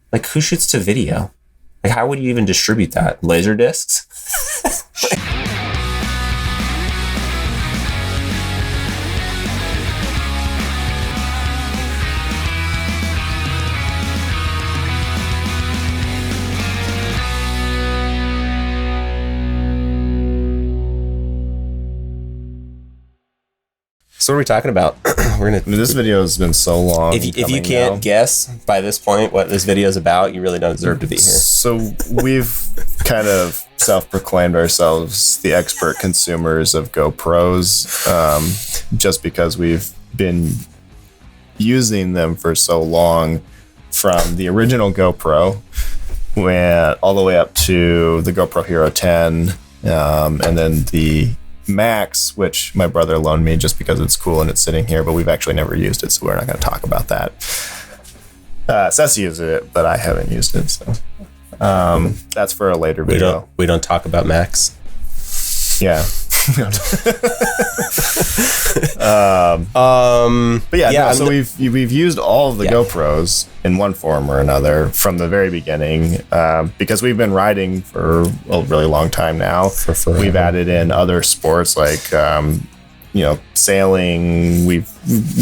Like, who shoots to video? Like, how would you even distribute that? Laser discs? So what are we talking about? This video has been so long. If you can't guess by this point what this video is about, you really don't deserve to be here. So we've kind of self-proclaimed ourselves the expert consumers of GoPros, just because we've been using them for so long, from the original GoPro all the way up to the GoPro Hero 10, and then the Max, which my brother loaned me just because it's cool and it's sitting here, but we've actually never used it, so we're not going to talk about that. Seth used it, but I haven't used it, so that's for a later video. We don't talk about Max. Yeah. But yeah, so we've used all of the GoPros in one form or another from the very beginning, because we've been riding for a really long time now. We've added in other sports like sailing. We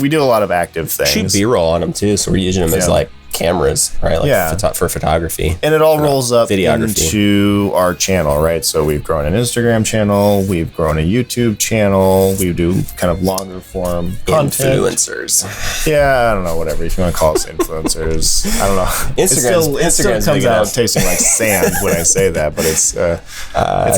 do a lot of active things. Shoot B-roll on them too, so we're using them as like cameras, right? Like for photography. And it all rolls up into our channel, right? So we've grown an Instagram channel, we've grown a YouTube channel, we do kind of longer form content. Influencers. Yeah, I don't know, whatever. If you want to call us influencers. I don't know. Instagram still comes out tasting like sand when I say that, but it's a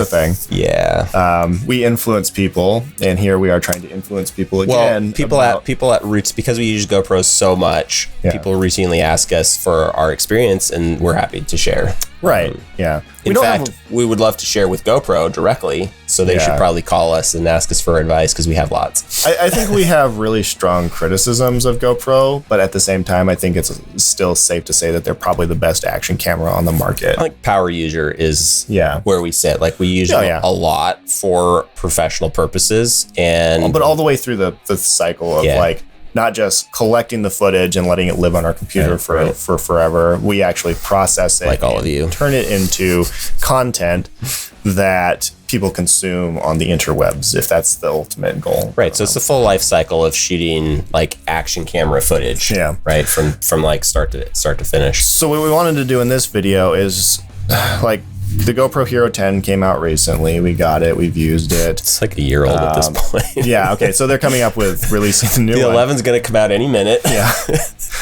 thing. Yeah. We influence people, and here we are trying to influence people again. Well, people at Roots, because we use GoPros so much, people routinely ask us for our experience, and we're happy to share. Right. Yeah. In fact, we would love to share with GoPro directly, so they should probably call us and ask us for advice, because we have lots. I think we have really strong criticisms of GoPro, but at the same time, I think it's still safe to say that they're probably the best action camera on the market. I think power user is where we sit. Like, we use them a lot for professional purposes, but all the way through the cycle of like, not just collecting the footage and letting it live on our computer for forever. We actually process it, like all of you, turn it into content that people consume on the interwebs, if that's the ultimate goal. Right. So it's the full life cycle of shooting like action camera footage. Yeah. Right. From like start to finish. So what we wanted to do in this video is like, the GoPro Hero 10 came out recently. We got it. We've used it. It's like a year old at this point. Yeah. Okay. So they're coming up with releasing the new one. The 11's going to come out any minute. Yeah.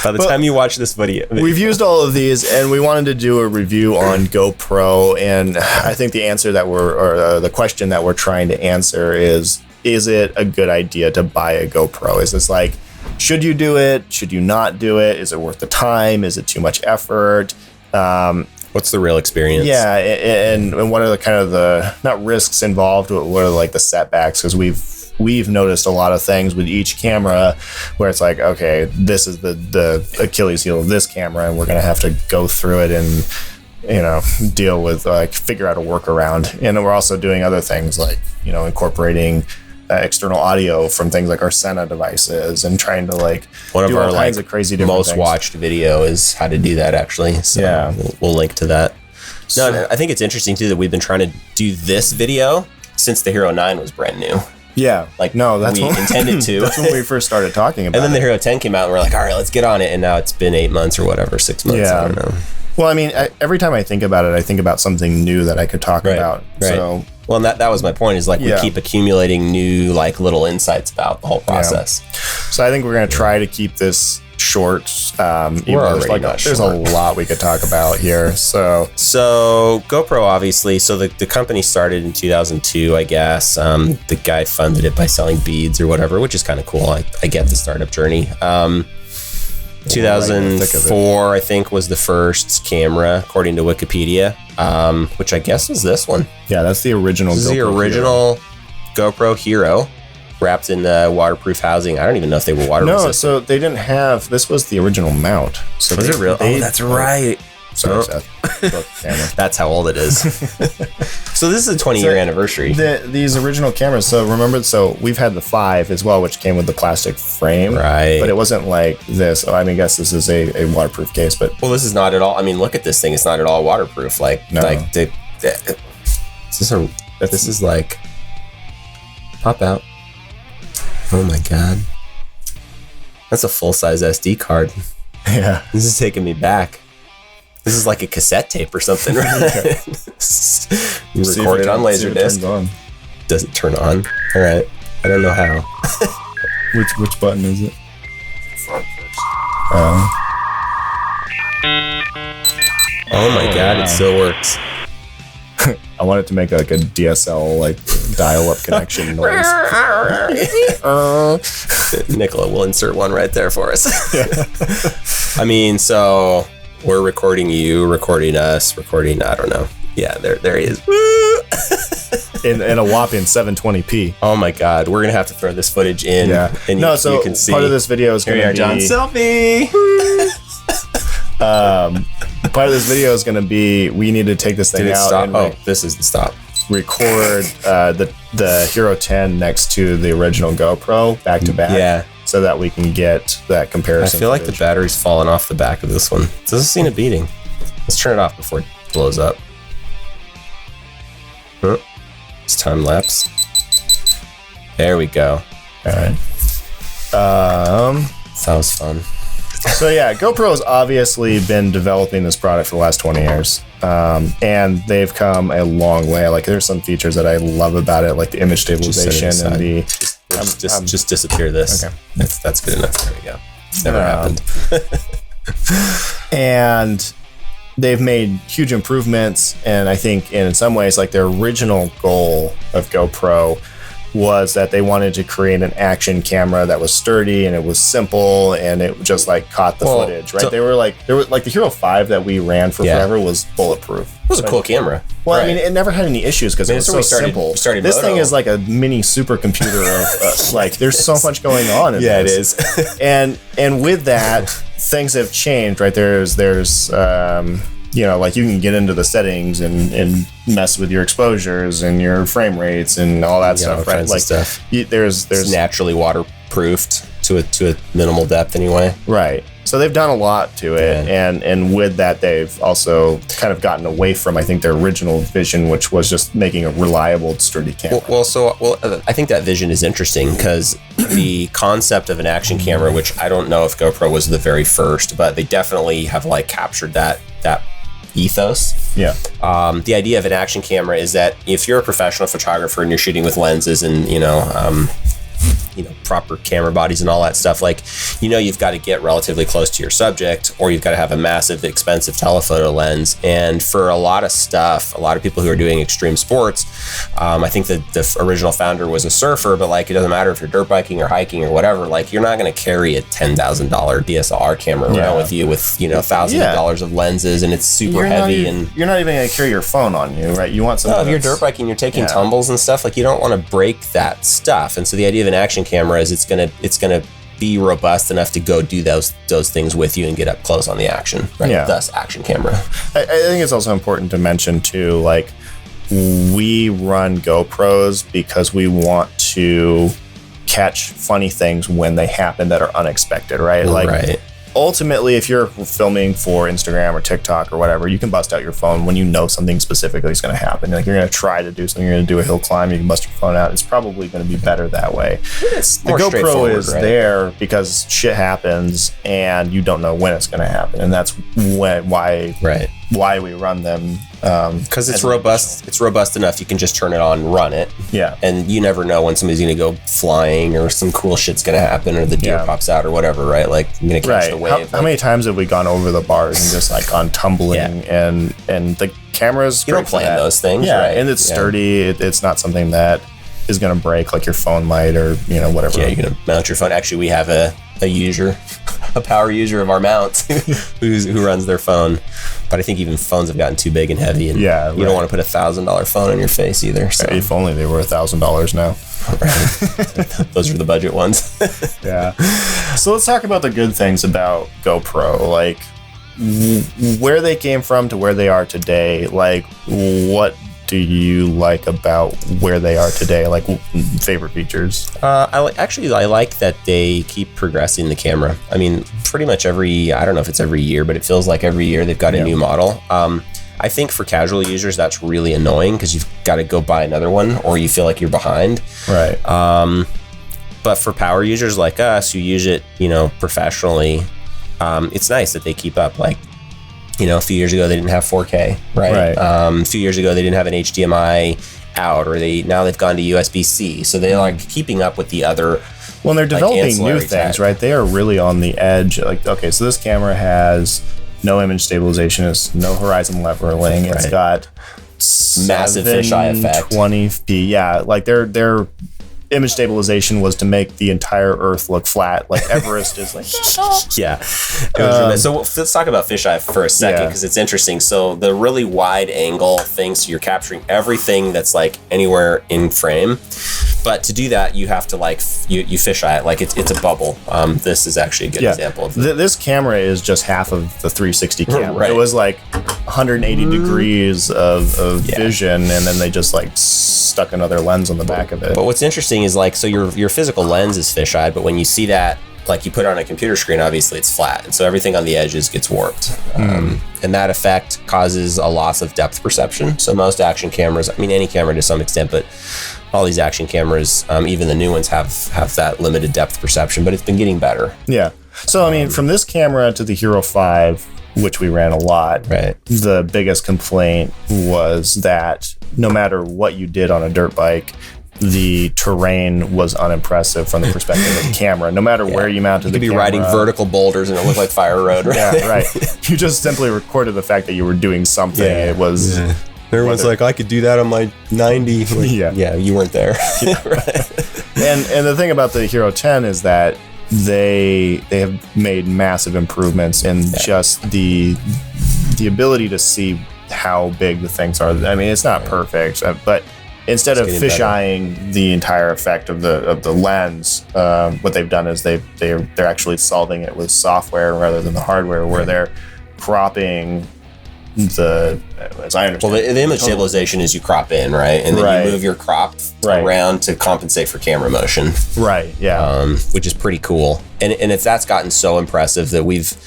By the time you watch this video. We've used all of these, and we wanted to do a review on GoPro. And I think the answer the question that we're trying to answer is it a good idea to buy a GoPro? Is this like, should you do it? Should you not do it? Is it worth the time? Is it too much effort? What's the real experience? Yeah, and what are the kind of the, not risks involved, but what are like the setbacks? Because we've noticed a lot of things with each camera where it's like, okay, this is the Achilles heel of this camera, and we're gonna have to go through it and deal with figure out a workaround. And we're also doing other things like incorporating external audio from things like our Sena devices, and trying to one do of our all kinds of crazy different most things. Watched video is how to do that, actually. So we'll link to that. No, I think it's interesting too that we've been trying to do this video since the Hero 9 was brand new. Yeah, that's we intended to. That's when we first started talking about it. And then the Hero 10 came out, and we're like, all right, let's get on it. And now it's been 8 months or whatever, 6 months. Yeah. I don't know. Well, I mean, every time I think about it, I think about something new that I could talk about. Right. So. Well, and that was my point, is we keep accumulating new little insights about the whole process. Yeah. So I think we're going to try to keep this short. There's a lot we could talk about here. So GoPro, obviously, so the company started in 2002, I guess. The guy funded it by selling beads or whatever, which is kind of cool. I get the startup journey. 2004, I think, was the first camera, according to Wikipedia, which I guess was this one. Yeah, that's the original. This is the original GoPro Hero, wrapped in waterproof housing. I don't even know if they were water resistant. No, so they didn't have. This was the original mount. So was it real? Oh, that's right. Sorry, Oh. Seth. Broke the camera. That's how old it is. So this is a 20-year anniversary. These original cameras. So remember, we've had the 5 as well, which came with the plastic frame. Right. But it wasn't like this. I mean, I guess this is a waterproof case, but Well, this is not at all. I mean, look at this thing. It's not at all waterproof. No. This is like pop out. Oh my god, that's a full-size SD card. yeah. This is taking me back. This is like a cassette tape or something, right? You record it on Laserdisc. Does it turn on? All right. I don't know how. Which button is it? Oh my god, it still works. I want it to make like a DSL like dial-up connection noise. Nicola will insert one right there for us. I mean, so we're recording you, recording us, recording, I don't know. Yeah, there he is. in a whopping 720p. Oh my god, we're gonna have to throw this footage in. Yeah. And you can see. Part of this video is Here going we to are, be John selfie. part of this video is going to be we need to take this thing Did it out stop? and Oh, this is the stop. record the Hero 10 next to the original GoPro back to back. Yeah. So that we can get that I comparison. feel like the footage. battery's falling off the back of this one. It doesn't seem to beating. Let's turn it off before it blows up. Huh. It's time lapse. There we go. All right. That was fun. So yeah, GoPro has obviously been developing this product for the last 20 years, and they've come a long way. Like there's some features that I love about it, like the image stabilization and the. Just disappear this. Okay. That's good enough. There we go. Never happened. And they've made huge improvements, and I think in some ways, like their original goal of GoPro was that they wanted to create an action camera that was sturdy and it was simple and it just like caught the footage, right? So- They were like the Hero 5 that we ran for Yeah. forever was bulletproof. It was a cool camera. Well, Right. I mean, it never had any issues because it was so so we started- simple. we started This Moto. thing is like a mini supercomputer of like. There's so much going on. In Yeah, it this. is. and with that, things have changed, right? There's like you can get into the settings and mess with your exposures and your frame rates and all that Yeah, all stuff, right? kinds of Like stuff. there's It's naturally waterproofed to a minimal depth anyway. right. So they've done a lot to it, Yeah. and with that, they've also kind of gotten away from I think their original vision, which was just making a reliable, sturdy camera. I think that vision is interesting because the concept of an action camera, which I don't know if GoPro was the very first, but they definitely have like captured that ethos. Yeah. The idea of an action camera is that if you're a professional photographer and you're shooting with lenses and proper camera bodies and all that stuff, like you've got to get relatively close to your subject, or you've got to have a massive expensive telephoto lens. And for a lot of stuff, a lot of people who are doing extreme sports, I think that the original founder was a surfer, but like it doesn't matter if you're dirt biking or hiking or whatever, like you're not going to carry a $10,000 DSLR camera around with you with thousands of dollars of lenses, and it's super heavy. And you're not even going to carry your phone on you, right? You want something. no, if you're dirt biking, you're taking tumbles and stuff, like you don't want to break that stuff. And so the idea of an action camera is it's gonna be robust enough to go do those things with you and get up close on the action, right? Yeah. Thus action camera. I think it's also important to mention too, like we run GoPros because we want to catch funny things when they happen that are unexpected, right? Like Right. ultimately, if you're filming for Instagram or TikTok or whatever, you can bust out your phone when you know something specifically is going to happen. Like you're going to try to do something, you're going to do a hill climb, you can bust your phone out. It's probably going to be better that way. It's The more GoPro straightforward, is right? there because shit happens and you don't know when it's going to happen, and that's why we run them. Because it's robust. It's robust enough you can just turn it on, run it. Yeah. And you never know when somebody's going to go flying or some cool shit's going to happen or the deer pops out or whatever, right? Like you're going to catch the wave. How many times have we gone over the bars and just like gone tumbling and the cameras? You don't plan those things, yeah, right? and it's sturdy. It's not something that is going to break like your phone might or whatever. Yeah, you're going to mount your phone. Actually, we have a user, a power user of our mounts who runs their phone. But I think even phones have gotten too big and heavy, and you don't want to put $1,000 phone on your face either. So. If only they were $1,000 now. Those are the budget ones. Yeah. So let's talk about the good things about GoPro. Like, where they came from to where they are today, like what do you like about where they are today? Like favorite features? I like that they keep progressing the camera. I mean, pretty much I don't know if it's every year, but it feels like every year they've got a new model. I think for casual users, that's really annoying because you've got to go buy another one or you feel like you're behind. Right. But for power users like us who use it, professionally, it's nice that they keep up. Like, a few years ago they didn't have 4K, right? A few years ago they didn't have an HDMI out, or now they've gone to USB-C. So they're like keeping up with the other. Well, they're developing new things, right? They are really on the edge. Like, okay, so this camera has no image stabilization, it's no horizon leveling. It's got massive fisheye effect, 20p. Yeah, like their image stabilization was to make the entire Earth look flat. Like Everest is like yeah. So let's talk about fisheye for a second because it's interesting. So the really wide angle thing, so you're capturing everything that's like anywhere in frame. But to do that, you have to you fisheye it like it's a bubble. This is actually a good example of that. This camera is just half of the 360 camera. Right. It was like 180 degrees of vision, and then they just like stuck another lens on the back of it. But what's interesting is so your physical lens is fisheye, but when you see that, like you put it on a computer screen, obviously it's flat, and so everything on the edges gets warped, and that effect causes a loss of depth perception. So most action cameras, I mean any camera to some extent, but all these action cameras, even the new ones, have that limited depth perception, but it's been getting better. Yeah. So I mean, from this camera to the Hero 5, which we ran a lot, right, the biggest complaint was that no matter what you did on a dirt bike, the terrain was unimpressive from the perspective of the camera. No matter where you mounted the camera. You could be riding vertical boulders and it looked like Fire Road, right? Yeah, right. You just simply recorded the fact that you were doing something. Yeah. It was... Yeah. Everyone's like, I could do that on my 90. Like, yeah, you weren't there. Right. And the thing about the Hero 10 is that they have made massive improvements in just the ability to see how big the things are. I mean, it's not perfect, but instead of fisheyeing the entire effect of the lens, what they've done is they're actually solving it with software rather than the hardware, where they're cropping as I understand. Well, the image stabilization is you crop in, right? And then you move your crop around to compensate for camera motion. Right, yeah. Which is pretty cool. And that's gotten so impressive that we've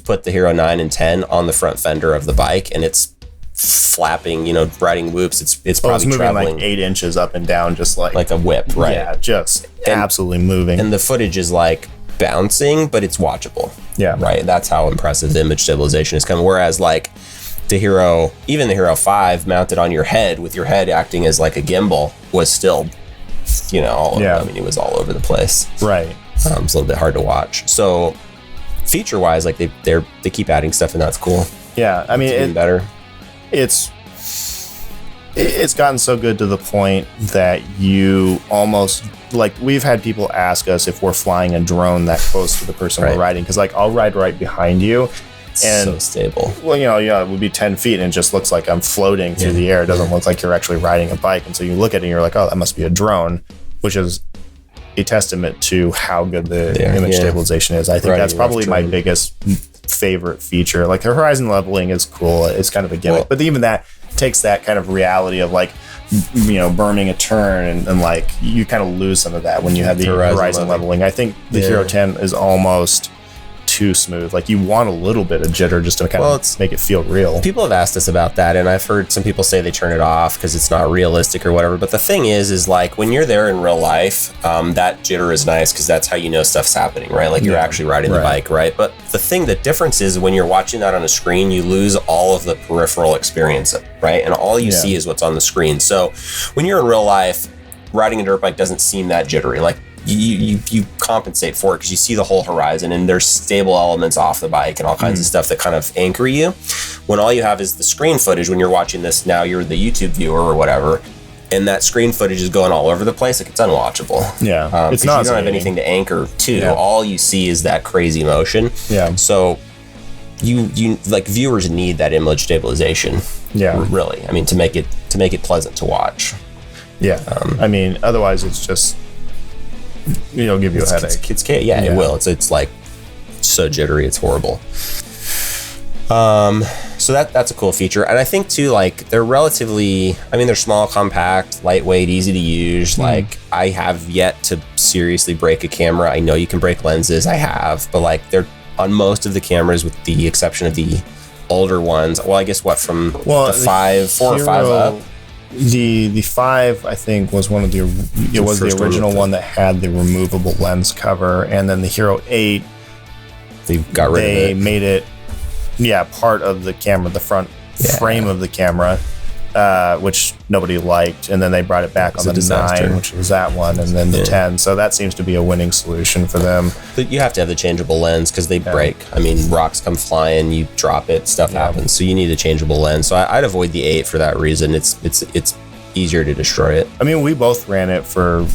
put the Hero 9 and 10 on the front fender of the bike, and it's flapping, riding whoops. It's probably it's moving traveling like 8 inches up and down, just like a whip, right? Yeah, just absolutely moving. And the footage is like bouncing, but it's watchable. Yeah. Right. That's how impressive the image stabilization is coming. Whereas like even the Hero 5 mounted on your head with your head acting as like a gimbal was still, I mean, it was all over the place. Right. It's a little bit hard to watch. So feature wise, like they keep adding stuff, and that's cool. Yeah. I mean, it's getting better. It's gotten so good to the point that you almost, like, we've had people ask us if we're flying a drone that close to the person we're riding, because like I'll ride right behind you. And so stable. Well, it would be 10 feet and it just looks like I'm floating through the air. It doesn't look like you're actually riding a bike. And so you look at it and you're like, oh, that must be a drone, which is a testament to how good the image stabilization is. I think that's probably my biggest favorite feature. Like the horizon leveling is cool. It's kind of a gimmick, but even that takes that kind of reality of like, burning a turn and like you kind of lose some of that when you have the horizon leveling. I think the Hero 10 is almost too smooth. Like you want a little bit of jitter just to kind of make it feel real. People have asked us about that, and I've heard some people say they turn it off because it's not realistic or whatever. But the thing is like when you're there in real life, that jitter is nice because that's how you know stuff's happening, right? Like you're actually riding the bike, right? But the difference is when you're watching that on a screen, you lose all of the peripheral experience, right? And all you see is what's on the screen. So when you're in real life, riding a dirt bike doesn't seem that jittery. Like you compensate for it because you see the whole horizon, and there's stable elements off the bike and all kinds of stuff that kind of anchor you. When all you have is the screen footage, when you're watching this now, you're the YouTube viewer or whatever, and that screen footage is going all over the place. Like it's unwatchable. Yeah, it's not. You don't have anything to anchor to. Yeah. All you see is that crazy motion. Yeah. So you like viewers need that image stabilization. Yeah. Really. I mean, to make it pleasant to watch. Yeah. I mean, otherwise it's just. It'll give you a headache. It will. It's like so jittery. It's horrible. So that's a cool feature. And I think too, like they're relatively, I mean, they're small, compact, lightweight, easy to use. Like I have yet to seriously break a camera. I know you can break lenses. I have, but like they're on most of the cameras with the exception of the older ones. Well, I guess from the 4 or 5 up. The 5, I think, was one of the original one that had the removable lens cover, and then the Hero 8, they got rid of it. They made it, part of the camera, the front frame of the camera, which nobody liked, and then they brought it back on the 9, which was that one, and then the 10. So that seems to be a winning solution for them. But you have to have the changeable lens because they break. I mean, rocks come flying, you drop it, stuff happens. So you need a changeable lens. So I'd avoid the 8 for that reason. It's easier to destroy it. I mean, we both ran it for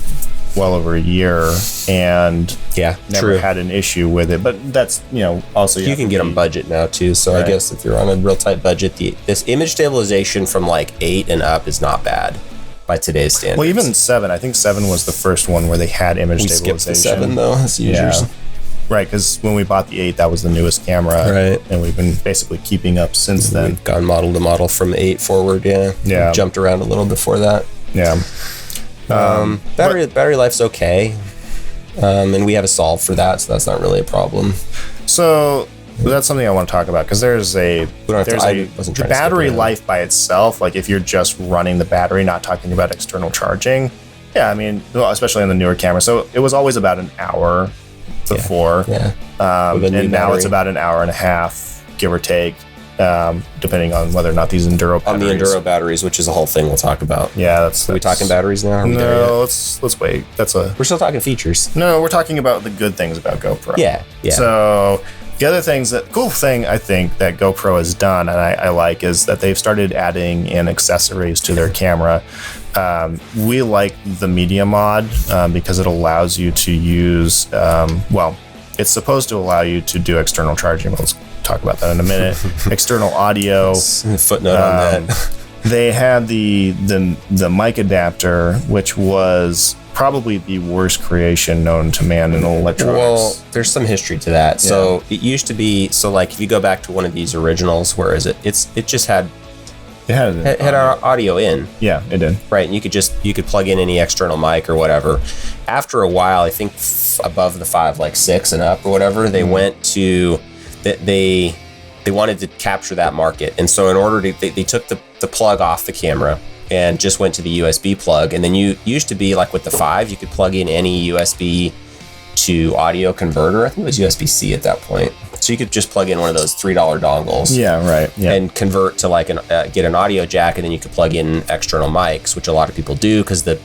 well over a year and never had an issue with it, but that's also you can get them budget now too, so I guess if you're on a real tight budget, this image stabilization from like 8 and up is not bad by today's standards. Well, even 7, I think 7 was the first one where they had image stabilization. We skipped the 7 though as users. Right, because when we bought the 8, that was the newest camera, right? And we've been basically keeping up since then. We've gone model to model from 8 forward, We jumped around a little before that. Battery life's okay, and we have a solve for that, so that's not really a problem. So that's something I want to talk about because there's the battery life by itself. Like if you're just running the battery, not talking about external charging. I mean, especially on the newer camera. So it was always about an hour before, and now it's about an hour and a half, give or take. Depending on whether or not these enduro batteries. On the enduro batteries, which is a whole thing we'll talk about. Are we talking batteries now? No, let's wait. We're still talking features. No, we're talking about the good things about GoPro. Yeah. So the other cool thing I think that GoPro has done, and I like, is that they've started adding in accessories to their camera. We like the media mod because it allows you to use, it's supposed to allow you to do external charging. Let's talk about that in a minute. External audio. Footnote on that. They had the mic adapter, which was probably the worst creation known to man in electronics. Well, there's some history to that. So it used to be, like if you go back to one of these originals, where is it? It just had our audio in. Yeah, it did. Right, and you could plug in any external mic or whatever. After a while, I think above the 5, like 6 and up or whatever, they went to they wanted to capture that market, and so in order to they took the plug off the camera and just went to the USB plug, and then you used to be like with the 5, you could plug in any USB to audio converter. I think it was USB-C at that point. So you could just plug in one of those $3 dongles. Yeah, right. Yeah. And convert to like get an audio jack, and then you could plug in external mics, which a lot of people do because the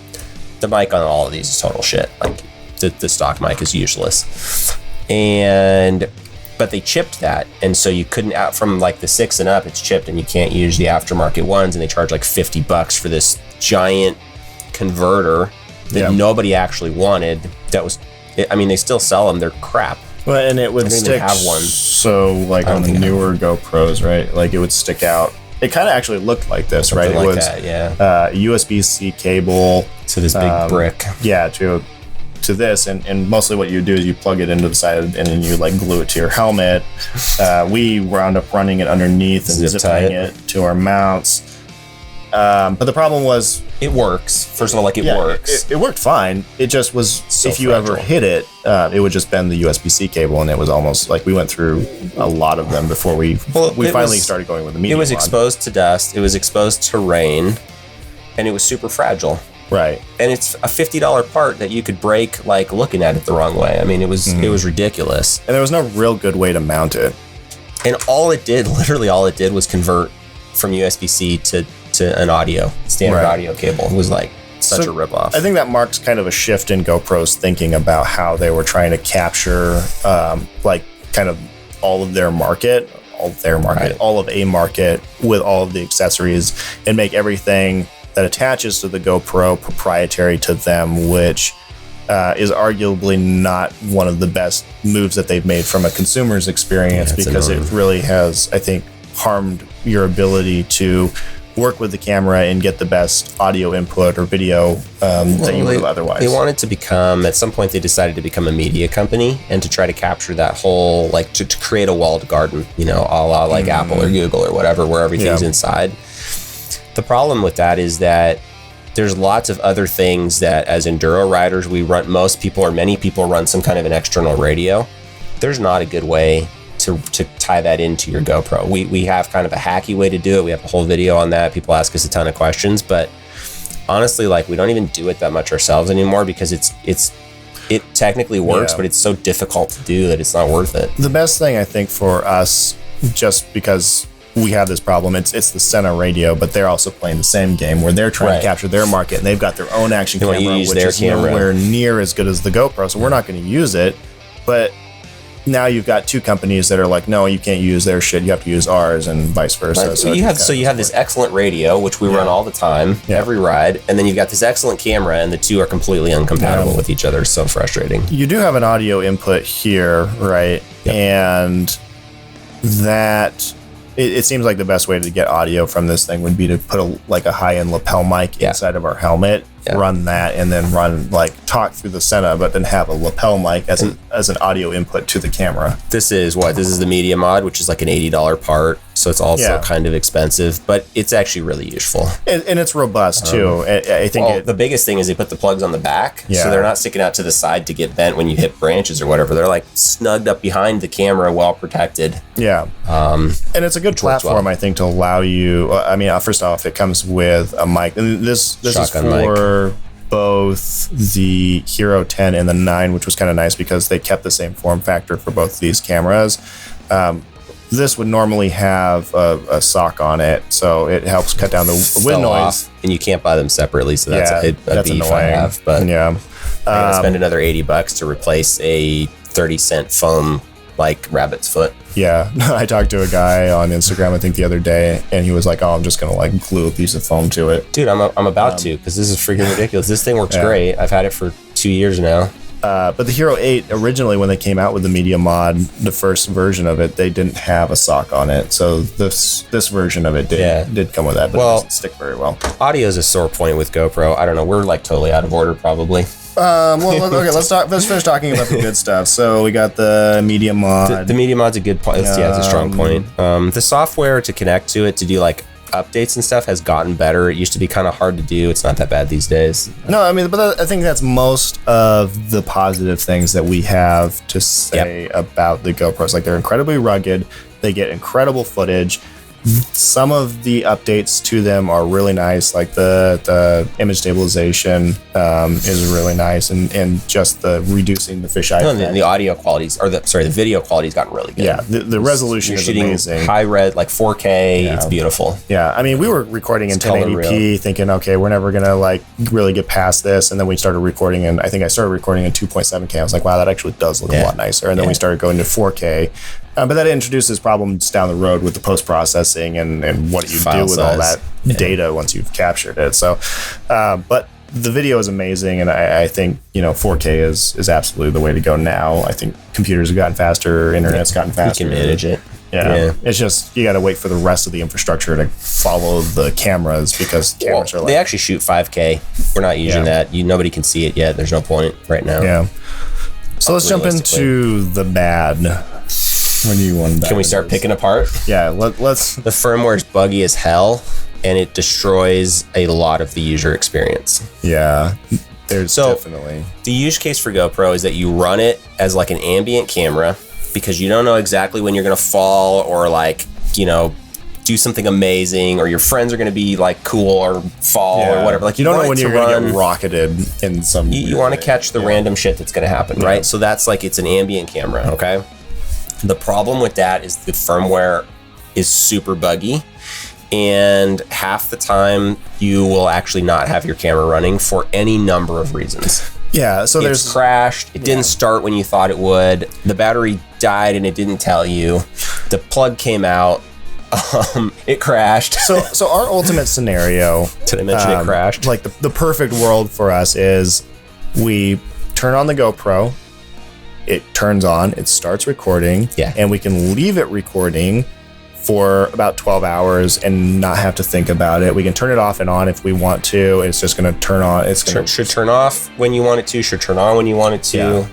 mic on all of these is total shit. Like the stock mic is useless. But they chipped that, and so you couldn't, out from like the 6 and up, it's chipped, and you can't use the aftermarket ones, and they charge like $50 for this giant converter that nobody actually wanted. They still sell them. They're crap. Well, and it would stick. Have one. So like on the newer GoPros, right? Like it would stick out. It kind of actually looked like this, right? It was USB-C cable to this big brick. Yeah, to this, and mostly what you do is you plug it into the side and then you like glue it to your helmet. We wound up running it underneath and zip tying it to our mounts. But the problem was it works. First of all, it works. It worked fine. It just was so if you ever hit it, it would just bend the USB-C cable, and it was almost like we went through a lot of them before we finally started going with the media. It was exposed to dust. It was exposed to rain, and it was super fragile. Right. And it's a $50 part that you could break like looking at it the wrong way. I mean, it was ridiculous. And there was no real good way to mount it. And literally all it did was convert from USB-C to an standard audio cable. It was like such a ripoff. I think that marks kind of a shift in GoPro's thinking about how they were trying to capture kind of all of a market with all of the accessories and make everything that attaches to the GoPro proprietary to them, which is arguably not one of the best moves that they've made from a consumer's experience, because it really has, I think, harmed your ability to work with the camera and get the best audio input or video that you would have otherwise. They wanted to become, at some point they decided to become a media company and to try to capture that whole, like to create a walled garden, you know, a la like Apple or Google or whatever, where everything's inside. The problem with that is that there's lots of other things that as enduro riders, many people run some kind of an external radio. There's not a good way to tie that into your GoPro. We have kind of a hacky way to do it. We have a whole video on that. People ask us a ton of questions, but honestly, like we don't even do it that much ourselves anymore because it technically works, but it's so difficult to do that it's not worth it. The best thing I think for us, just because we have this problem, it's the Sena radio, but they're also playing the same game where they're trying to capture their market and they've got their own action camera, which is nowhere near as good as the GoPro. So we're not going to use it, but now you've got two companies that are like, no, you can't use their shit. You have to use ours, and vice versa. Right. So you have this excellent radio, which we run all the time, every ride, and then you've got this excellent camera, and the two are completely incompatible with each other. It's so frustrating. You do have an audio input here, right? Yep. And that it seems like the best way to get audio from this thing would be to put a high-end lapel mic inside of our helmet. Run that and then talk through the Sena, but then have a lapel mic as an audio input to the camera. This is the media mod, which is like an $80 part, so it's also kind of expensive, but it's actually really useful and it's robust too. I think the biggest thing is they put the plugs on the back, so they're not sticking out to the side to get bent when you hit branches or whatever. They're like snugged up behind the camera, well protected. And it's a good platform, I think, to allow you. I mean, first off, it comes with a mic, and this is for mic. Both the Hero 10 and the 9, which was kind of nice because they kept the same form factor for both these cameras. This would normally have a sock on it, so it helps cut down the wind noise. And you can't buy them separately, so that's a beef annoying. I have. But I'm gonna spend another $80 to replace a 30-cent foam like rabbit's foot. I talked to a guy on Instagram, I think the other day, and he was like, "Oh, I'm just gonna glue a piece of foam to it." Dude, I'm about to, because this is freaking ridiculous. This thing works great. I've had it for 2 years now. But the Hero 8, originally when they came out with the media mod, the first version of it, they didn't have a sock on it. So this version of it did come with that, but it doesn't stick very well. Audio is a sore point with GoPro. I don't know. We're totally out of order, probably. Let's finish talking about the good stuff. So we got the media mod. The media mod's a good point. It's a strong point. The software to connect to it to do updates and stuff has gotten better. It used to be kind of hard to do. It's not that bad these days. No, I mean, but I think that's most of the positive things that we have to say about the GoPros. They're incredibly rugged. They get incredible footage. Some of the updates to them are really nice, like the image stabilization is really nice, and just the reducing the fisheye. The audio qualities, the video quality's gotten really good. Yeah, the resolution is amazing. High res, 4K, it's beautiful. Yeah, I mean, we were recording in 1080p, thinking, okay, we're never gonna really get past this, and then we started recording, and I think I started recording in 2.7K. I was like, wow, that actually does look a lot nicer. And then we started going to 4K. But that introduces problems down the road with the post-processing and what you do with all that data once you've captured it. So, but the video is amazing, and I think 4K is absolutely the way to go now. I think computers have gotten faster, internet's gotten faster. You can manage it. Yeah. It's just you got to wait for the rest of the infrastructure to follow the cameras, because cameras are they actually shoot 5K. We're not using that. Nobody can see it yet. There's no point right now. Yeah. So let's jump into the bad. When do you want that? Can we start picking apart? Yeah, let's. The firmware is buggy as hell, and it destroys a lot of the user experience. Yeah, there's definitely. The use case for GoPro is that you run it as an ambient camera, because you don't know exactly when you're going to fall or do something amazing, or your friends are going to be cool or fall or whatever. You don't know when you're going to get rocketed in some. You want to catch the random shit that's going to happen, right? So that's it's an ambient camera, okay? The problem with that is the firmware is super buggy, and half the time you will actually not have your camera running for any number of reasons. Yeah, so it's crashed. It didn't start when you thought it would. The battery died and it didn't tell you. The plug came out. It crashed. So our ultimate scenario. Did I mention it crashed? The perfect world for us is we turn on the GoPro. It turns on, it starts recording, and we can leave it recording for about 12 hours and not have to think about it. We can turn it off and on if we want to. It's just going to turn on. It's going should turn off when you want it to, should turn on when you want it to. Yeah.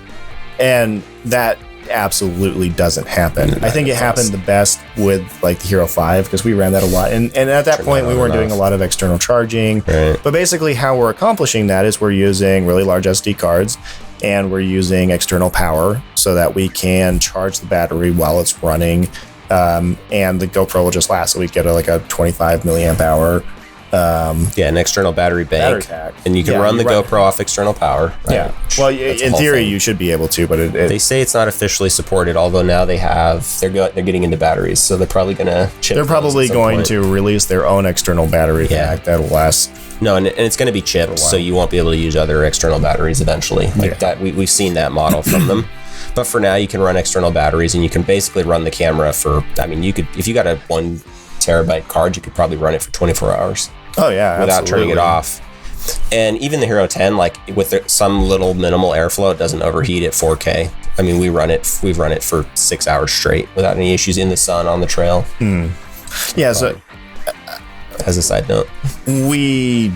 And that absolutely doesn't happen. I think it happened the best with like the Hero 5 because we ran that a lot. And at that point, we weren't doing a lot of external charging. Right. But basically how we're accomplishing that is we're using really large SD cards and we're using external power so that we can charge the battery while it's running. And the GoPro will just last. So we get a 25 milliamp hour. An external battery bank. Pack. And you can run the GoPro off external power. Right? Yeah. Well, in theory, you should be able to, but they say it's not officially supported, although now they're getting into batteries. So they're probably going to chip. They're probably going to release their own external battery pack that'll last. No, and it's going to be chipped, so you won't be able to use other external batteries eventually. That we've seen that model from them. But for now, you can run external batteries, and you can basically run the camera for. I mean, you could if you got a 1 terabyte card, you could probably run it for 24 hours. Oh yeah, without turning it off. And even the Hero 10, like with some little minimal airflow, it doesn't overheat at 4K. I mean, we've run it for 6 hours straight without any issues in the sun on the trail. Yeah. So, as a side note, we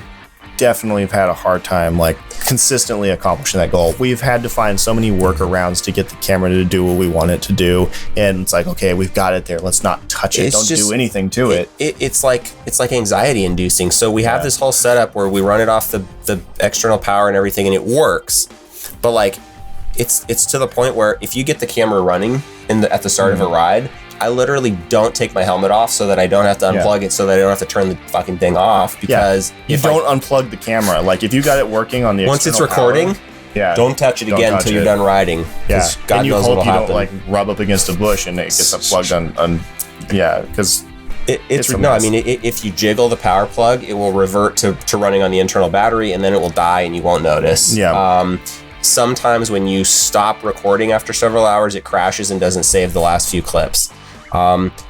definitely have had a hard time like consistently accomplishing that goal. We've had to find so many workarounds to get the camera to do what we want it to do, and it's like, okay, we've got it there. Let's not touch it. Don't do anything to it. It's like anxiety inducing. So we have this whole setup where we run it off the external power and everything, and it works. But like, it's to the point where if you get the camera running at the start of a ride, I literally don't take my helmet off so that I don't have to unplug it, so that I don't have to turn the fucking thing off, because you don't unplug the camera. Like if you got it working on the once it's recording, power, don't touch it again until you're done riding. Yeah, God and you knows hope what'll you happen. don't like rub up against a bush and it gets unplugged on. Yeah, because it's no. I mean, if you jiggle the power plug, it will revert to running on the internal battery, and then it will die, and you won't notice. Yeah. Sometimes when you stop recording after several hours, it crashes and doesn't save the last few clips.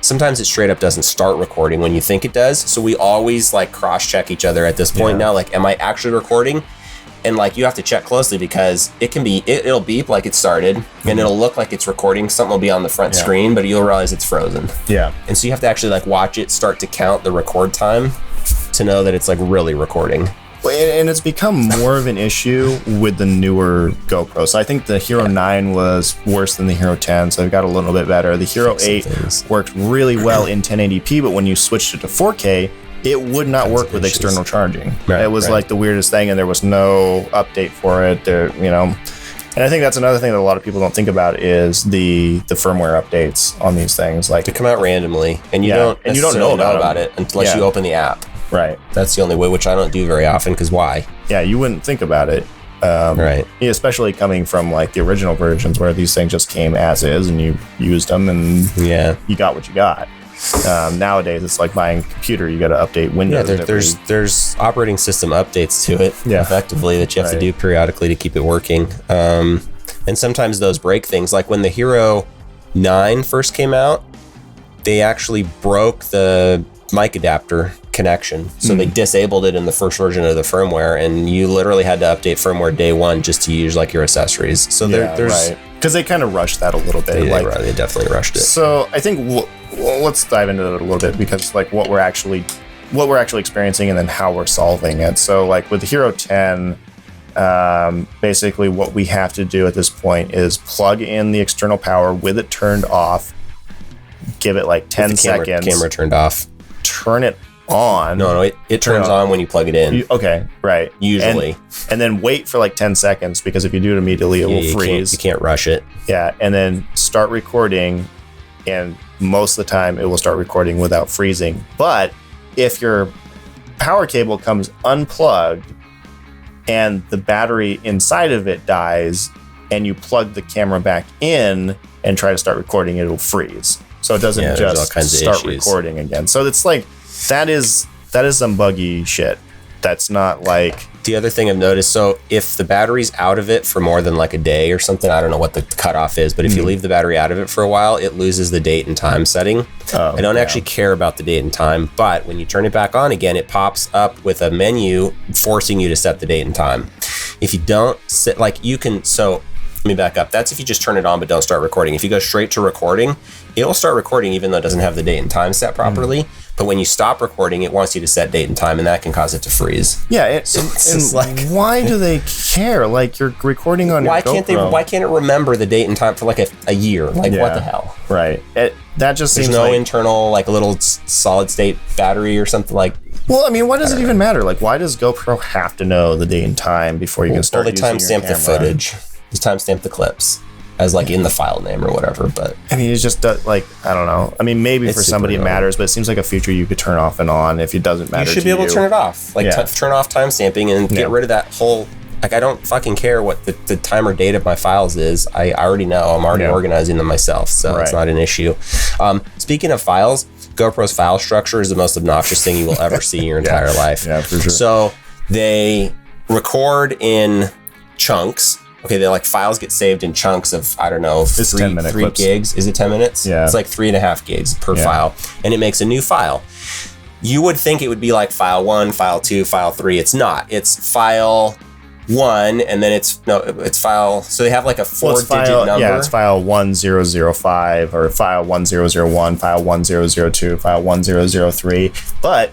Sometimes it straight up doesn't start recording when you think it does. So we always like cross check each other at this point now. Like, am I actually recording? And like, you have to check closely because it'll beep like it started and it'll look like it's recording. Something will be on the front screen, but you'll realize it's frozen. Yeah. And so you have to actually like watch it start to count the record time to know that it's like really recording. And it's become more of an issue with the newer GoPros. So I think the Hero 9 was worse than the Hero 10, so it got a little bit better. The Hero 8 worked really well in 1080p, but when you switched it to 4K, it would not work with external charging. It was like the weirdest thing, and there was no update for it. There, and I think that's another thing that a lot of people don't think about is the firmware updates on these things. Like they come out randomly, and you don't know about it unless you open the app. Right. That's the only way, which I don't do very often, because why? Yeah, you wouldn't think about it. Right. Especially coming from like the original versions where these things just came as is and you used them and you got what you got. Nowadays, it's like buying a computer. You got to update Windows. Yeah, there's operating system updates to it effectively that you have to do periodically to keep it working. And sometimes those break things. Like when the Hero 9 first came out, they actually broke the mic adapter connection. So they disabled it in the first version of the firmware, and you literally had to update firmware day one just to use like your accessories. So there's because they kind of rushed that a little bit. They definitely rushed it. So I think let's dive into that a little bit, because like what we're actually experiencing and then how we're solving it. So like with the Hero 10, basically what we have to do at this point is plug in the external power with it turned off, give it like 10 seconds. Camera turned off. Turn it on. No, it turns on when you plug it in. Right. Usually. And then wait for like 10 seconds, because if you do it immediately, it will freeze. You can't rush it. Yeah, and then start recording, and most of the time it will start recording without freezing. But if your power cable comes unplugged and the battery inside of it dies, and you plug the camera back in and try to start recording, it'll freeze. So it doesn't just start recording again. So it's like, that is some buggy shit. That's not like... The other thing I've noticed, so if the battery's out of it for more than like a day or something, I don't know what the cutoff is, but if you leave the battery out of it for a while, it loses the date and time setting. I don't actually care about the date and time, but when you turn it back on again, it pops up with a menu forcing you to set the date and time. If you don't set, like you can, so me back up. That's if you just turn it on but don't start recording. If you go straight to recording, it will start recording even though it doesn't have the date and time set properly. But when you stop recording, it wants you to set date and time, and that can cause it to freeze. Yeah, why do they care? Like, you're recording on your GoPro. Why can't it remember the date and time for like a year? Like, what the hell? Right. That just seems There's no internal, like a little solid state battery or something like. Well, I mean, why does it even matter? Like, why does GoPro have to know the date and time before you can start using your camera? Well, they timestamp the footage. They timestamp the clips as like in the file name or whatever. But I mean, it's just like, I don't know. I mean, maybe for somebody it matters, but it seems like a feature you could turn off and on if it doesn't matter. You should be able to turn it off. Like turn off timestamping and get rid of that whole. Like, I don't fucking care what the time or date of my files is. I already know. I'm already organizing them myself, so it's not an issue. Speaking of files, GoPro's file structure is the most obnoxious thing you will ever see in your entire life. Yeah, for sure. So they record in chunks. Okay, they like files get saved in chunks of, I don't know, it's 10-minute 3 gigs. Is it 10 minutes? Yeah. It's like 3.5 gigs per file, and it makes a new file. You would think it would be like file 1, file 2, file 3. It's not. It's file 1, and then it's file. So they have like a 4-digit number. Yeah, it's file 1005 or file 1001, file 1002, file 1003. But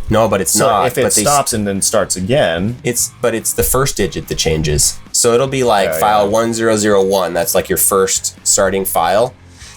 it's not. If it stops and then starts again, it's the first digit that changes. So it'll be like file 1001. That's like your first starting file.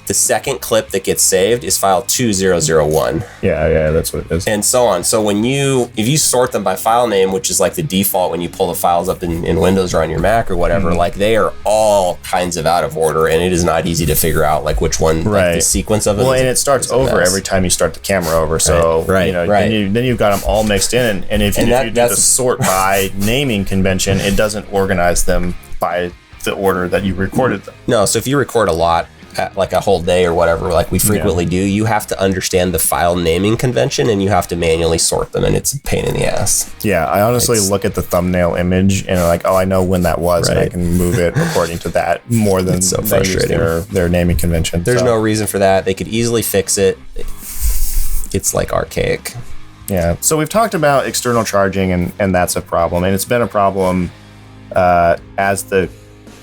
The second clip that gets saved is file 2001. Yeah, that's what it is. And so on. So if you sort them by file name, which is like the default when you pull the files up in Windows or on your Mac or whatever, like they are all kinds of out of order, and it is not easy to figure out like which one, like the sequence of it. Well, and it starts over every time you start the camera over. So then you've got them all mixed in, and if you do the sort by naming convention, it doesn't organize them by the order that you recorded them. No, so if you record a lot, like a whole day or whatever, like we frequently do, you have to understand the file naming convention and you have to manually sort them, and it's a pain in the ass. Yeah, I honestly look at the thumbnail image and like, I know when that was, and I can move it according to that more than so frustrating. Their naming convention. There's no reason for that. They could easily fix it. It's like archaic. Yeah. So we've talked about external charging, and that's a problem, and it's been a problem as the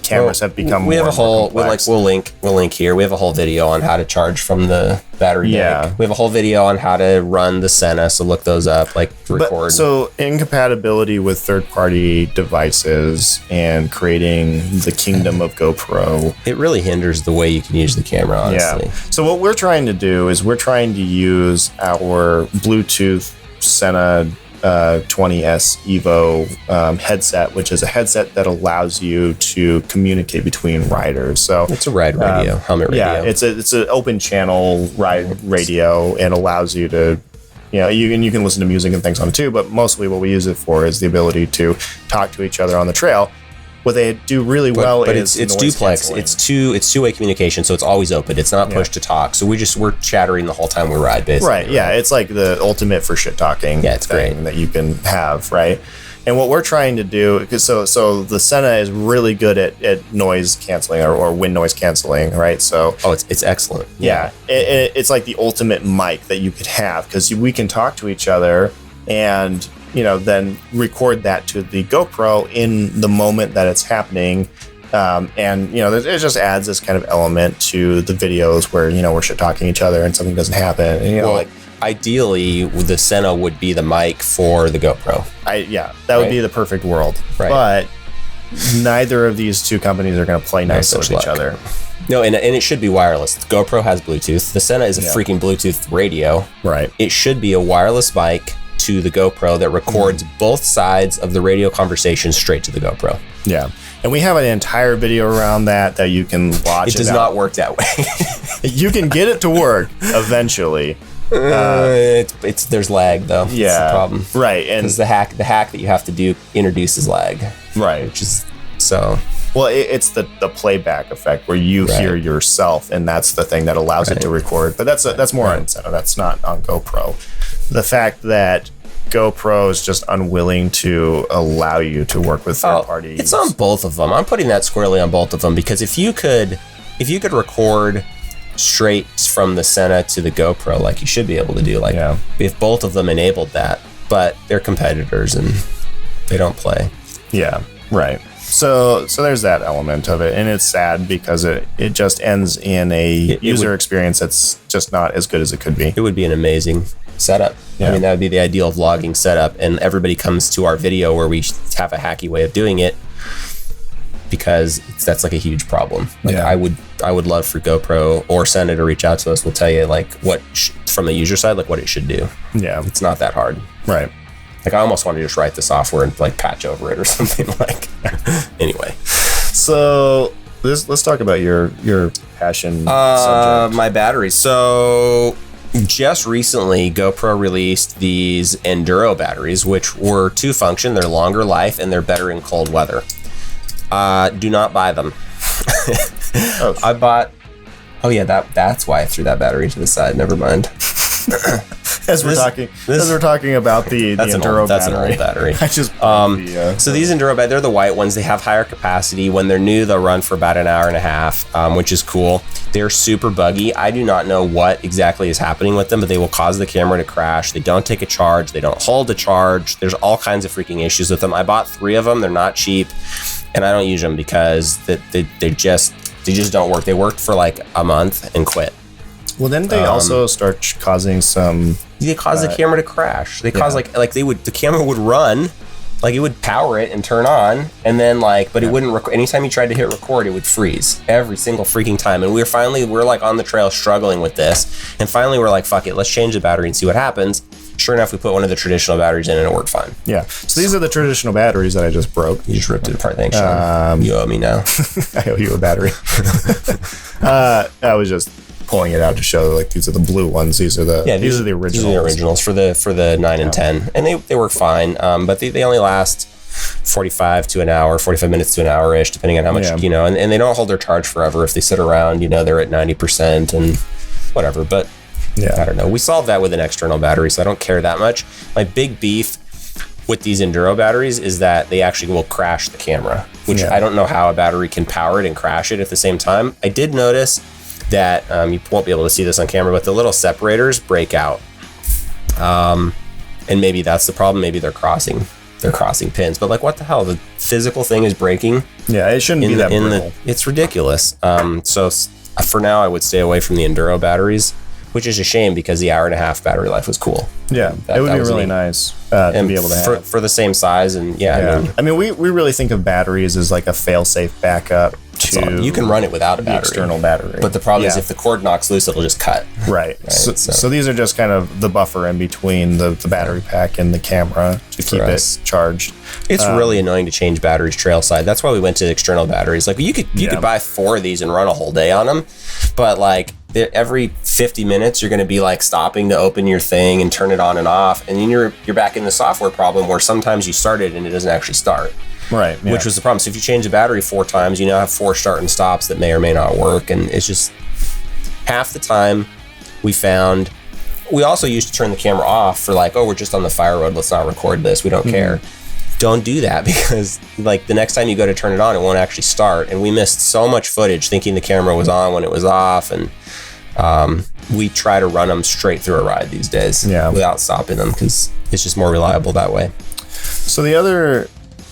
cameras have become more complex. We'll link here. We have a whole video on how to charge from the battery bank. We have a whole video on how to run the Sena, so look those up, record. So incompatibility with third-party devices and creating the kingdom of GoPro. It really hinders the way you can use the camera, honestly. Yeah. So what we're trying to do is we're trying to use our Bluetooth Sena 20S Evo headset, which is a headset that allows you to communicate between riders. So it's a ride radio, helmet radio. Yeah, it's an open channel ride radio, and allows you to, you can listen to music and things on it too. But mostly what we use it for is the ability to talk to each other on the trail. What they do really well is it's duplex. Canceling. It's two-way communication, so it's always open. It's not push to talk. So we're chattering the whole time we ride, basically. Right. Yeah. It's like the ultimate for shit talking. Yeah, it's great that you can have, right? And what we're trying to do, so the Sena is really good at noise canceling or wind noise canceling, right? So it's excellent. Yeah. It's like the ultimate mic that you could have, because we can talk to each other and then record that to the GoPro in the moment that it's happening. It just adds this kind of element to the videos where, we're shit talking each other and something doesn't happen. And, ideally, the Sena would be the mic for the GoPro. That would be the perfect world. Right. But neither of these two companies are going to play nice with each other. No, and it should be wireless. The GoPro has Bluetooth. The Sena is a freaking Bluetooth radio. Right. It should be a wireless mic to the GoPro that records both sides of the radio conversation straight to the GoPro. Yeah. And we have an entire video around that you can watch. It does not work that way. You can get it to work eventually. There's lag though. Yeah. That's the problem. Right. And because the hack that you have to do introduces lag. Right. Which is so. Well, it's the playback effect where you hear yourself, and that's the thing that allows it to record. But that's more on Sena. That's not on GoPro. The fact that GoPro is just unwilling to allow you to work with third parties. It's on both of them. I'm putting that squarely on both of them, because if you could record straight from the Sena to the GoPro, like you should be able to do, if both of them enabled that, but they're competitors and they don't play. Yeah, right. So there's that element of it, and it's sad because it just ends in a user experience that's just not as good as it could be. It would be an amazing setup. Yeah. I mean, that would be the ideal vlogging setup, and everybody comes to our video where we have a hacky way of doing it, because that's like a huge problem. Like, Yeah. I would love for GoPro or Sena to reach out to us. We'll tell you like what from the user side, like what it should do. Yeah, It's not that hard. right. Like, I almost want to just write the software and like patch over it or something. Like, anyway. So let's talk about your passion subject. My batteries. So just recently, GoPro released these enduro batteries, which were two function. They're longer life and they're better in cold weather. Do not buy them. I bought. Oh yeah, that's why I threw that battery to the side. Never mind. As we're talking about the enduro battery. That's an old battery. I just so these enduro batteries, they're the white ones. They have higher capacity. When they're new, they'll run for about an hour and a half, which is cool. They're super buggy. I do not know what exactly is happening with them, but they will cause the camera to crash. They don't take a charge. They don't hold a charge. There's all kinds of freaking issues with them. I bought 3 of them. They're not cheap, and I don't use them because they just don't work. They worked for like a month and quit. Well, then they also start causing some. They cause the camera to crash. They cause like the camera would run, like it would power it and turn on, and then but it wouldn't record. Anytime you tried to hit record, it would freeze every single freaking time. And we're like on the trail struggling with this, and finally we're like, fuck it, let's change the battery and see what happens. Sure enough, we put one of the traditional batteries in and it worked fine. Yeah. So these are the traditional batteries that I just broke. You just ripped it apart. Thanks, Sean. You owe me now. I owe you a battery. I was just pulling it out to show like these are the blue ones. These are the originals. These are the originals for the 9 and 10, and they work fine. But they only last 45 to an hour, 45 minutes to an hour ish, depending on how much and they don't hold their charge forever. If they sit around, they're at 90% and whatever. But I don't know. We solved that with an external battery, so I don't care that much. My big beef with these enduro batteries is that they actually will crash the camera, which I don't know how a battery can power it and crash it at the same time. I did notice that you won't be able to see this on camera, but the little separators break out, and maybe that's the problem. Maybe they're crossing pins, but like, what the hell? The physical thing is breaking. Yeah, it shouldn't be that brittle. It's ridiculous. So for now, I would stay away from the enduro batteries, which is a shame because the hour and a half battery life was cool. Yeah, it would be really nice to be able to have for the same size. And I mean, we really think of batteries as like a fail-safe backup. You can run it without a battery, external battery. But the problem is if the cord knocks loose, it'll just cut. Right. So these are just kind of the buffer in between the battery pack and the camera to keep it charged. It's really annoying to change batteries trail side. That's why we went to external batteries. Like you could buy 4 of these and run a whole day on them, but like every 50 minutes you're going to be like stopping to open your thing and turn it on and off, and then you're back in the software problem where sometimes you start it and it doesn't actually start. Right. Yeah. Which was the problem. So if you change the battery 4 times, you now have 4 start and stops that may or may not work. And it's just half the time we found. We also used to turn the camera off for like, we're just on the fire road. Let's not record this. We don't care. Don't do that, because like the next time you go to turn it on, it won't actually start. And we missed so much footage thinking the camera was on when it was off. And we try to run them straight through a ride these days without stopping them, because it's just more reliable that way. So the other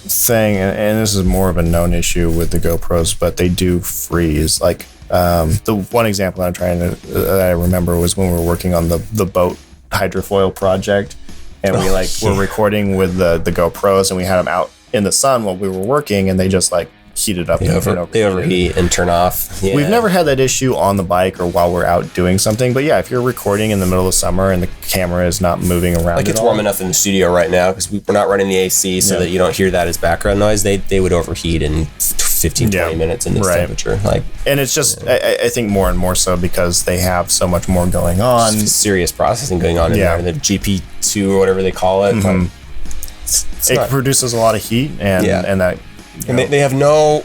thing, and this is more of a known issue with the GoPros, but they do freeze. Like the one example I remember was when we were working on the boat hydrofoil project, and we were recording with the GoPros, and we had them out in the sun while we were working, and they just like heated up. They overheat and turn off. Yeah. We've never had that issue on the bike or while we're out doing something, but if you're recording in the middle of summer and the camera is not moving around, like it's warm enough in the studio right now because we're not running the AC, so that you don't hear that as background noise. They would overheat in 15-20 minutes in this temperature. And it's just I think more and more so because they have so much more going on. Serious processing going on in there, and the GP2 or whatever they call it. It produces a lot of heat and that. And they have no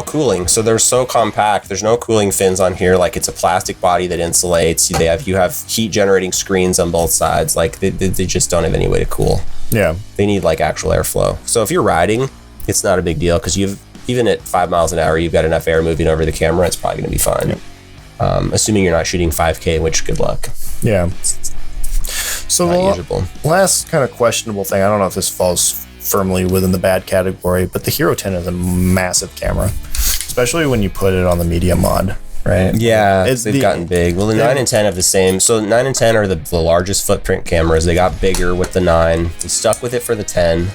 cooling, so they're so compact. There's no cooling fins on here. Like it's a plastic body that insulates. You have heat generating screens on both sides. Like they just don't have any way to cool. Yeah, they need like actual airflow. So if you're riding, it's not a big deal because even at 5 miles an hour, you've got enough air moving over the camera. It's probably going to be fine. Yeah. Assuming you're not shooting 5K, which good luck. Yeah. So the last kind of questionable thing, I don't know if this falls firmly within the bad category, but the Hero 10 is a massive camera, especially when you put it on the media mod, right? Yeah, they've gotten big. Well, the 9 and 10 have the same. So 9 and 10 are the largest footprint cameras. They got bigger with the 9. They stuck with it for the 10,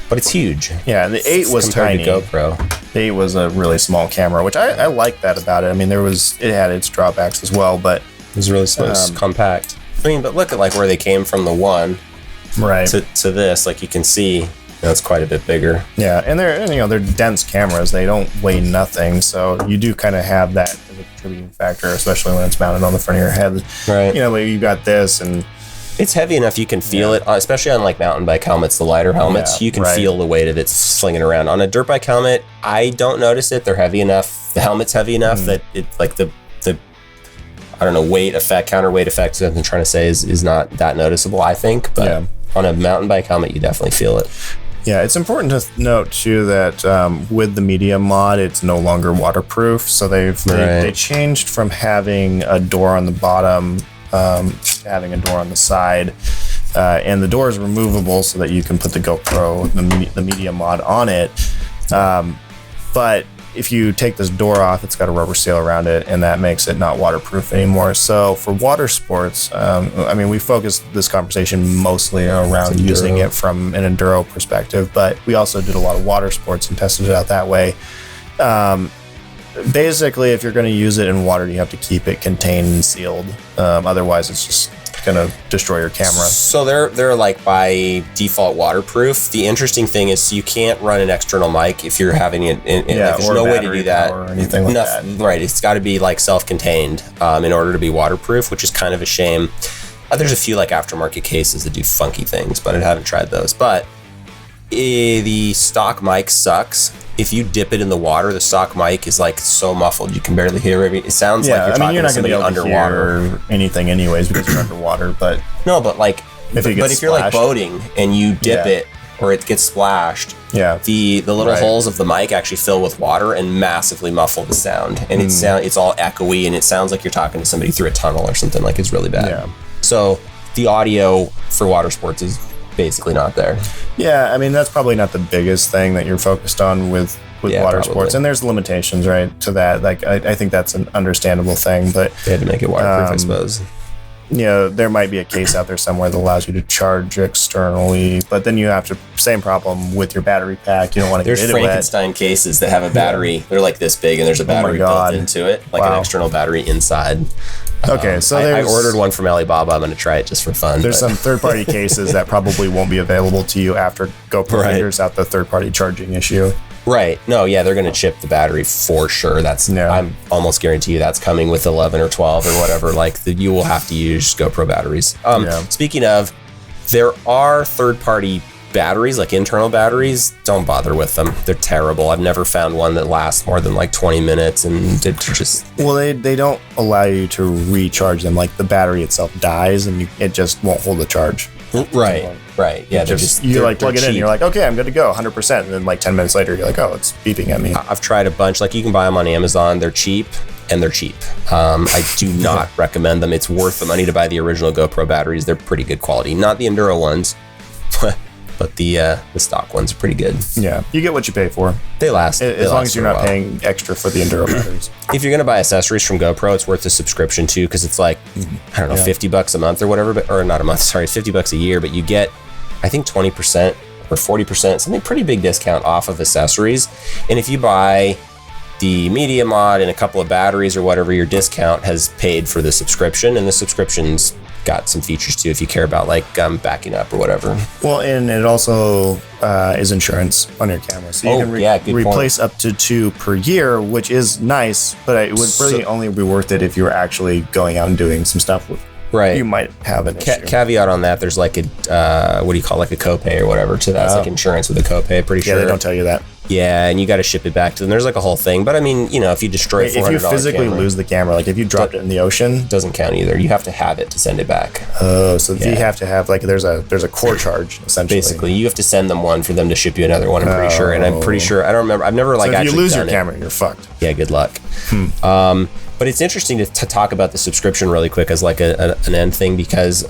but it's huge. Yeah, and the 8 was tiny. To GoPro. The 8 was a really small camera, which I like that about it. I mean, it had its drawbacks as well, but it was really compact. I mean, but look at like where they came from the 1 right to this. Like you can see, it's quite a bit bigger. Yeah, and they're dense cameras. They don't weigh nothing, so you do kind of have that as a contributing factor, especially when it's mounted on the front of your head. Right. You got this, and it's heavy enough you can feel it, especially on like mountain bike helmets, the lighter helmets. You can feel the weight of it slinging around. On a dirt bike helmet, I don't notice it. They're heavy enough. The helmet's heavy enough that it like the I don't know, weight effect, counterweight effect, I'm trying to say is not that noticeable, I think. But on a mountain bike helmet, you definitely feel it. Yeah, it's important to note too that with the media mod, it's no longer waterproof. So they changed from having a door on the bottom to having a door on the side, and the door is removable so that you can put the GoPro, the media mod on it. But if you take this door off, it's got a rubber seal around it, and that makes it not waterproof anymore. So for water sports, I mean, we focused this conversation mostly around using it from an enduro perspective, but we also did a lot of water sports and tested it out that way. Basically, if you're going to use it in water, you have to keep it contained and sealed. Otherwise, it's just going to destroy your camera. So they're like by default waterproof. The interesting thing is you can't run an external mic if you're having it. There's no way to do that or anything like that. Right. It's got to be like self-contained in order to be waterproof, which is kind of a shame. There's a few like aftermarket cases that do funky things, but I haven't tried those. But the stock mic sucks. If you dip it in the water, the stock mic is like so muffled you can barely hear it. It sounds like you're talking to somebody underwater. Hear anything anyways because you're underwater. But no, but like if you're like boating and you dip it or it gets splashed, the little holes of the mic actually fill with water and massively muffle the sound. And it's all echoey and it sounds like you're talking to somebody through a tunnel or something. Like it's really bad. Yeah. So the audio for water sports is basically not there. Yeah, I mean that's probably not the biggest thing that you're focused on with water sports, and there's limitations right to that. Like I think that's an understandable thing, but they had to make it waterproof, I suppose. There might be a case out there somewhere that allows you to charge externally, but then you have to same problem with your battery pack. You don't want to get it wet. There's Frankenstein cases that have a battery. They're like this big, and there's a battery built into it, like an external battery inside. Okay, so I ordered one from Alibaba. I'm going to try it just for fun. There's some third-party cases that probably won't be available to you after GoPro figures out the third-party charging issue. Right. No, yeah, they're going to chip the battery for sure. I'm almost guarantee you that's coming with 11 or 12 or whatever. You will have to use GoPro batteries. Speaking of, there are third-party batteries, like internal batteries. Don't bother with them. They're terrible. I've never found one that lasts more than like 20 minutes and they don't allow you to recharge them. Like the battery itself dies and it just won't hold the charge. Right. Yeah, you plug it in, you're like, okay, I'm good to go, 100%. And then like 10 minutes later, you're like, oh, it's beeping at me. I've tried a bunch. Like you can buy them on Amazon. They're cheap. I do not recommend them. It's worth the money to buy the original GoPro batteries. They're pretty good quality. Not the enduro ones, but the stock ones are pretty good. Yeah, you get what you pay for. They last. As long as you're not paying extra for the enduro batteries. If you're going to buy accessories from GoPro, it's worth the subscription too, because it's like, I don't know, $50 a month or whatever, or not a month, sorry, $50 a year, but you get, I think 20% or 40%, something pretty big discount off of accessories. And if you buy the media mod and a couple of batteries or whatever, your discount has paid for the subscription, and the subscription's got some features too if you care about like backing up or whatever. Well, and it also is insurance on your camera, so you can replace up to 2 per year, which is nice, but it would really only be worth it if you were actually going out and doing some stuff with. Right. You might have an issue. Caveat on that, there's like a what do you call like a copay or whatever to that. It's like insurance with a copay, pretty sure. Yeah, they don't tell you that. Yeah, and you got to ship it back to them. There's like a whole thing, but I mean, if you destroy $400 if you physically lose the camera, like if you dropped it in the ocean, doesn't count either. You have to have it to send it back. Oh, so you have to have like there's a core charge essentially. Basically, you have to send them one for them to ship you another one. I'm pretty sure, and I'm pretty sure I don't remember. I've never like actually. If you lose your camera, you're fucked. Yeah, good luck. But it's interesting to talk about the subscription really quick as like an end thing because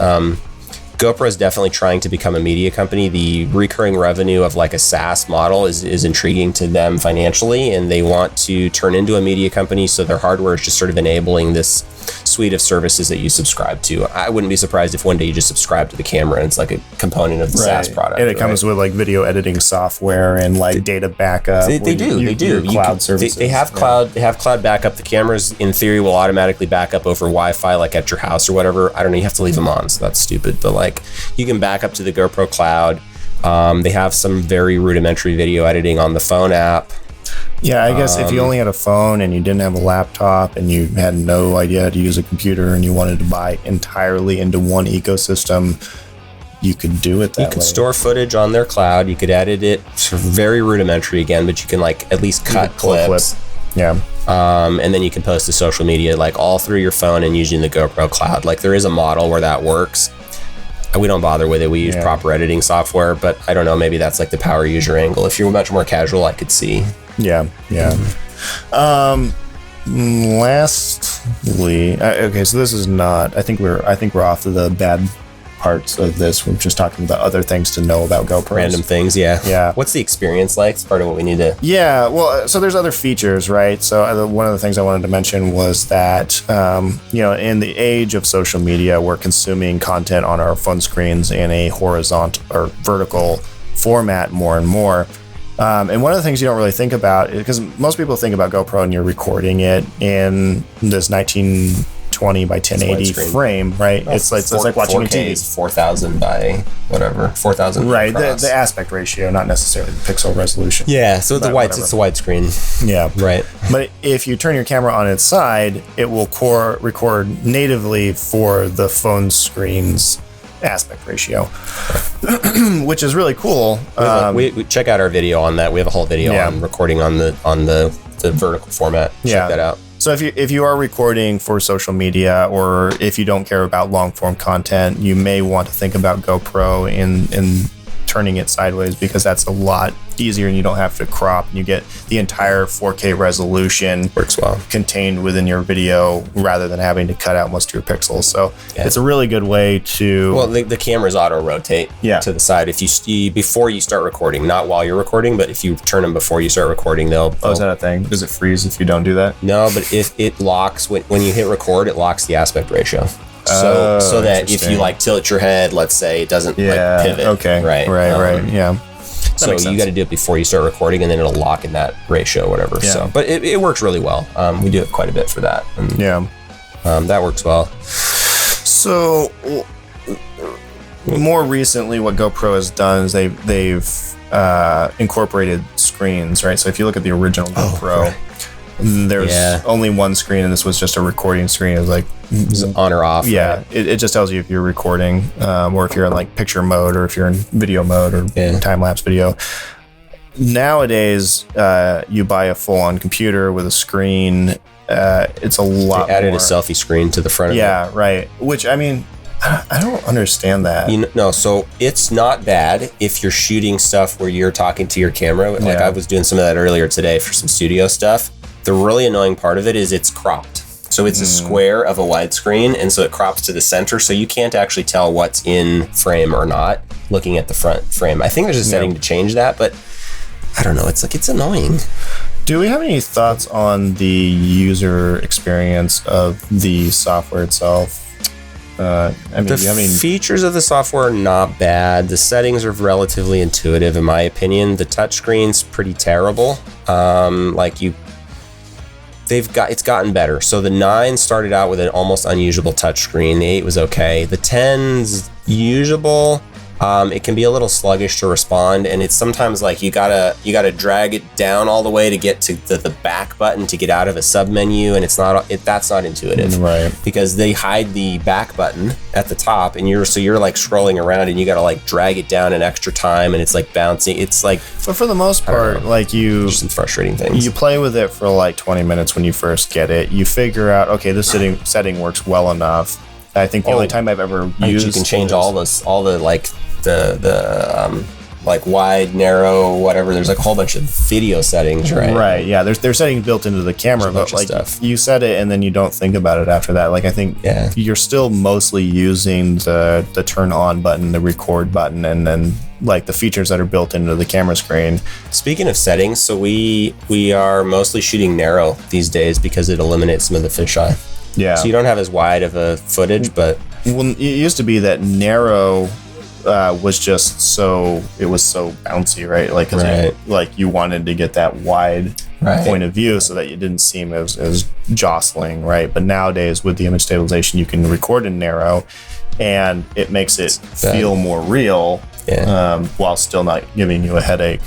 GoPro is definitely trying to become a media company. The recurring revenue of like a SaaS model is intriguing to them financially, and they want to turn into a media company. So their hardware is just sort of enabling this suite of services that you subscribe to. I wouldn't be surprised if one day you just subscribe to the camera and it's like a component of the SaaS product. And it comes with like video editing software and like data backup. They do. Cloud services. They have cloud. They have cloud backup. The cameras, in theory, will automatically back up over Wi-Fi, like at your house or whatever. I don't know. You have to leave them on, so that's stupid. But like, you can back up to the GoPro cloud. They have some very rudimentary video editing on the phone app. Yeah, I guess if you only had a phone and you didn't have a laptop and you had no idea how to use a computer and you wanted to buy entirely into one ecosystem, you could do it that way. You could store footage on their cloud. You could edit it. It's very rudimentary again, but you can like at least cut clips. Yeah. And then you can post to social media like all through your phone and using the GoPro cloud. Like there is a model where that works. We don't bother with it. We use proper editing software, but I don't know. Maybe that's like the power user angle. If you're much more casual, I could see. Yeah. Lastly, okay, so this is not. I think we're off to the bad parts of this. We're just talking about other things to know about GoPros. Random things, yeah. Yeah. What's the experience like? It's part of what we need to. Yeah, well, so there's other features, right? So one of the things I wanted to mention was that, in the age of social media, we're consuming content on our phone screens in a horizontal or vertical format more and more. And one of the things you don't really think about, because most people think about GoPro and you're recording it in this 1920 by 1080 frame, right? Well, it's like watching 4K a TV. is 4,000 by whatever, 4,000. Right, the aspect ratio, not necessarily the pixel resolution. Yeah, so it's the widescreen. Yeah, right. But if you turn your camera on its side, it will record natively for the phone screen's aspect ratio, which is really cool. We check out our video on that. We have a whole video on recording on the vertical format. Check that out. So if you are recording for social media, or if you don't care about long form content, you may want to think about GoPro in turning it sideways, because that's a lot easier and you don't have to crop, and you get the entire 4K resolution works well contained within your video rather than having to cut out most of your pixels. So it's a really good way to. Well, the cameras auto rotate to the side if you before you start recording, not while you're recording, but if you turn them before you start recording, they'll. Oh, is that a thing? Does it freeze if you don't do that? No, but if it locks when you hit record, it locks the aspect ratio. So that if you like tilt your head, let's say, it doesn't like pivot. Okay. Right. Yeah. So you got to do it before you start recording, and then it'll lock in that ratio or whatever. Yeah. So, but it works really well. We do it quite a bit for that. And, that works well. So more recently, what GoPro has done is they've incorporated screens, right? So if you look at the original GoPro, there's only one screen, and this was just a recording screen. It was like on or off. Yeah, right? it just tells you if you're recording, or if you're in like picture mode, or if you're in video mode, or time-lapse video. Nowadays, you buy a full-on computer with a screen. It's a lot. They added a selfie screen to the front of it. Yeah, right. Which, I mean, I don't understand that. So it's not bad if you're shooting stuff where you're talking to your camera. Like I was doing some of that earlier today for some studio stuff. The really annoying part of it is it's cropped. So it's a square of a widescreen, and so it crops to the center, so you can't actually tell what's in frame or not looking at the front frame. I think there's a setting to change that, but I don't know. It's annoying. Do we have any thoughts on the user experience of the software itself? The features of the software are not bad. The settings are relatively intuitive, in my opinion. The touchscreen's pretty terrible. It's gotten better. So the 9 started out with an almost unusable touchscreen. The 8 was okay. The 10's usable. It can be a little sluggish to respond, and it's sometimes like you gotta drag it down all the way to get to the back button to get out of a sub menu, and that's not intuitive, right? Because they hide the back button at the top, and you're like scrolling around, and you gotta like drag it down an extra time, and it's like bouncing. It's like, but for the most part, like just some frustrating things. You play with it for like 20 minutes when you first get it. You figure out, okay, this setting works well enough. I think the only time I've ever used, you can change all the like wide, narrow, whatever. There's like a whole bunch of video settings, right? Right. Yeah. There's settings built into the camera, but like you set it and then you don't think about it after that. Like I think you're still mostly using the turn on button, the record button, and then like the features that are built into the camera screen. Speaking of settings, so we are mostly shooting narrow these days because it eliminates some of the fisheye. Yeah. So you don't have as wide of a footage, but it used to be that narrow was just so bouncy, right? Like, like you wanted to get that wide point of view so that you didn't seem as jostling, right? But nowadays with the image stabilization, you can record in narrow, and it makes it feel more real, while still not giving you a headache.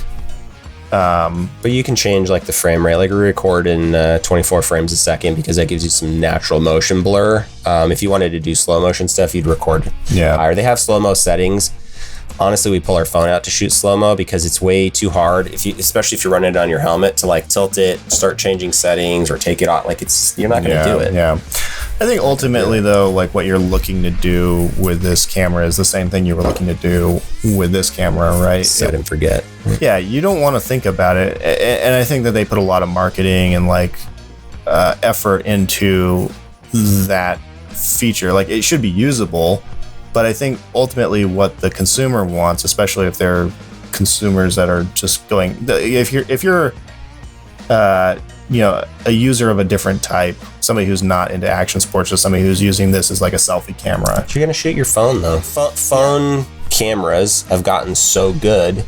But you can change like the frame rate, like we record in 24 frames a second because that gives you some natural motion blur. If you wanted to do slow motion stuff, you'd record higher. They have slow-mo settings. Honestly, we pull our phone out to shoot slow-mo because it's way too hard, especially if you're running it on your helmet, to like tilt it, start changing settings, or take it off. Like you're not going to do it. Yeah. I think ultimately though, like what you're looking to do with this camera is the same thing you were looking to do with this camera, right? Set and forget. Yeah, you don't want to think about it. And I think that they put a lot of marketing and like effort into that feature. Like it should be usable, but I think ultimately what the consumer wants, especially if they're consumers that are just going, if you're a user of a different type, somebody who's not into action sports, or somebody who's using this as like a selfie camera. You're gonna shoot your phone though. Phone cameras have gotten so good